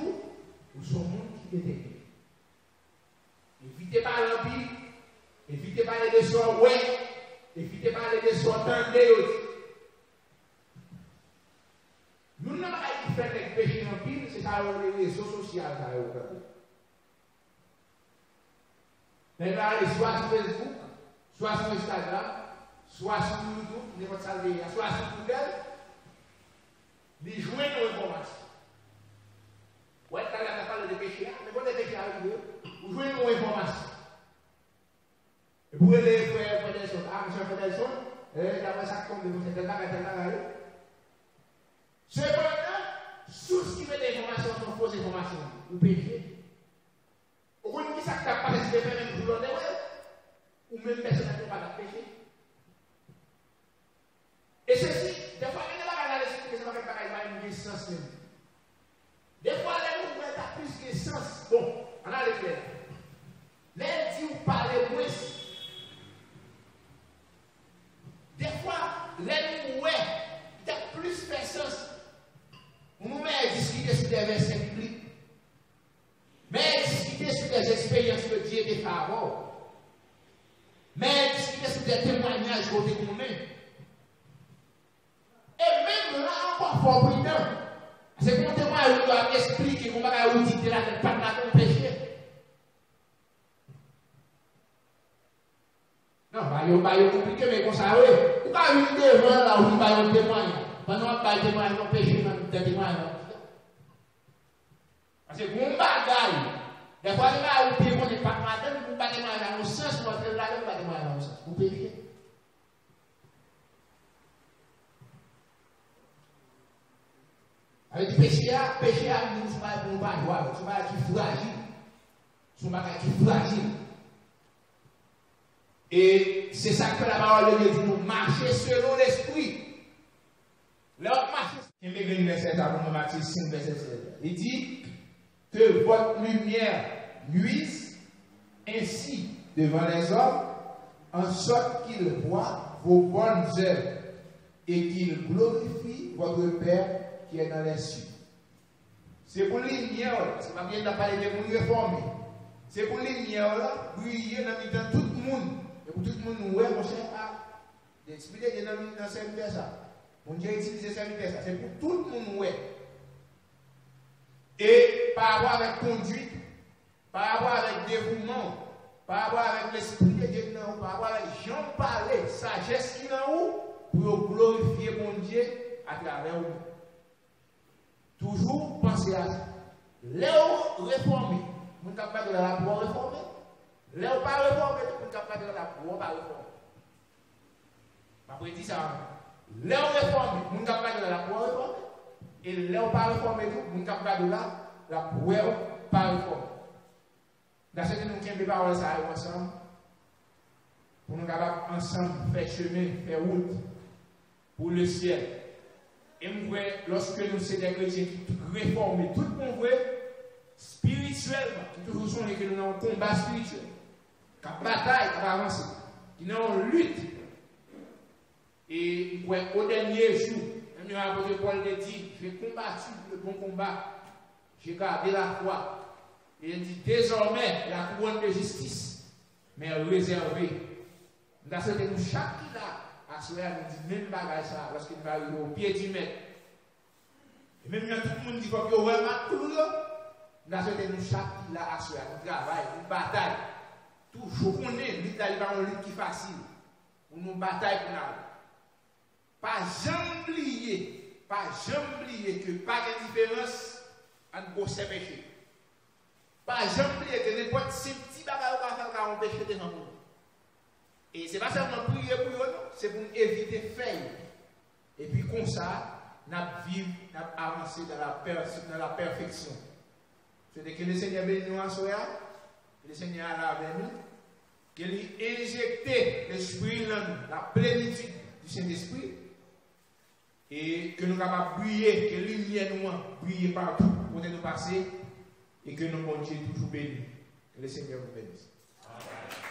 ou son monde qui est intelligent. Évitez pas l'empire, évitez pas les déçoits, ouais, évitez pas les déçoits, tendez aussi. Nous n'avons pas fait des péchés en pile, c'est ça les réseaux sociaux. Mais là, soit sur Facebook, soit sur Instagram, soit sur YouTube, n'importe quoi, soit sur Google, ils jouent nos informations. Ouais, tu as parlé de péché, mais quand les péchés arrivent, vous jouez nos informations. Et pour les frères Federson, monsieur Federson, d'après ça tombe de vous, c'est tel bagage. Cependant, sous ce qui met des informations sont fausses informations, ou péché. Au moins, qui ça qui t'a participé même pour l'autre, ou même personne qui n'a pas péché. Et ceci, des fois, il y a des bagages à l'esprit que ça va faire une sens même. Des fois, les mouvements ont plus de sens. Bon, on a les clairs. Les dit ou parler moins. Des fois, les mouvements ont plus de sens. On nous met à discuter sur des versets bibliques. Mais discuter sur des expériences que Dieu est favorable. Mais discuter sur des témoignages qu'on découvre. Et même là, encore fort prudent. C'est pour témoigner, il doit expliquer comment on va dire là, pas de péché. Non, il va y compliqué, mais comme ça, oui. Vous pouvez venir devant là où il va y témoigner. Pendant qu'on va témoigner, non péché, non témoigner. Parce que bon bagaille, des fois, il va y témoigner, pas madame, vous ne pouvez pas témoigner dans le sens, vous ne pouvez pas témoigner dans le sens. Vous péchez. Avec du péché, nous sommes pas pour pas voir, nous sommes pas qui fragile. Nous sommes pas qui fragile. Et c'est ça que la parole de Dieu dit, nous marcher selon l'esprit. Leur marcher. Il me dit verset pour Matthieu 5, verset 7. Il dit que votre lumière nuise ainsi devant les hommes, en sorte qu'ils voient vos bonnes œuvres et qu'ils glorifient votre Père qui est dans les cieux. C'est pour les lumières, c'est pas bien de parler de monde réformé. C'est pour les lumières briller dans tout le monde. Et pour tout le monde, ouais, mon cher, d'expliquer dans serviteur ça. Mon Dieu utilise serviteur ça. C'est pour tout le monde, ouais. Et par rapport avec conduite, par rapport avec dévouement, par rapport avec l'esprit de Dieu, par rapport avec Jean parler, sagesse qui est en haut, pour glorifier mon Dieu à travers vous. Toujours penser à ça. Léo réformé, vous n'avez pas de la pour réformer. Léo pas réformé, vous n'avez pas de la pour pas réformer. Après dit ça, Léo réformé, vous n'avez pas de la pour réformer. Et Léo pas réformé, vous n'avez pas de la pour pas réformer. Dans ce que nous tiens des paroles ça ensemble, pour nous capables ensemble faire chemin, faire route pour le ciel. Et lorsque nous sommes des chrétiens qui réforment tout le monde spirituellement, qui toujours sont que nous avons un combat spirituel, qui a bataille, qui a avancé, qui avons une lutte. Et au dernier jour, même l'apôtre Paul a dit, j'ai combattu le bon combat, j'ai gardé la foi. Et il dit, désormais, la couronne de justice m'est réservée. Nous avons nous chaque qui là. Assoya nous dit même bagage ça lorsqu'il va arriver au pied du maître. Et même quand tout le monde dit qu'il y a vraiment tout nous avons nous chaque là assoya, nous travaillons, nous bataillons. Toujours qu'on est, nous avons une lutte qui est facile. Nous bataillons pour nous. Pas jamais oublier que pas de différence entre vos péchés. Pas jamais oublier que n'importe quel petit bagage va faire un péché devant nous. Et ce n'est pas seulement prier pour eux, c'est pour éviter de faire. Et puis comme ça, nous vivons, nous avançons dans la perfection. C'est que le Seigneur bénit nous en soya, le Seigneur a avec nous, qu'il a injecté l'esprit dans nous, la plénitude du Saint-Esprit, et que nous sommes capables de briller, que la lumière nous brille partout pour nous passer, et que nous, mon Dieu, toujours bénis. Que le Seigneur vous bénisse. Amen.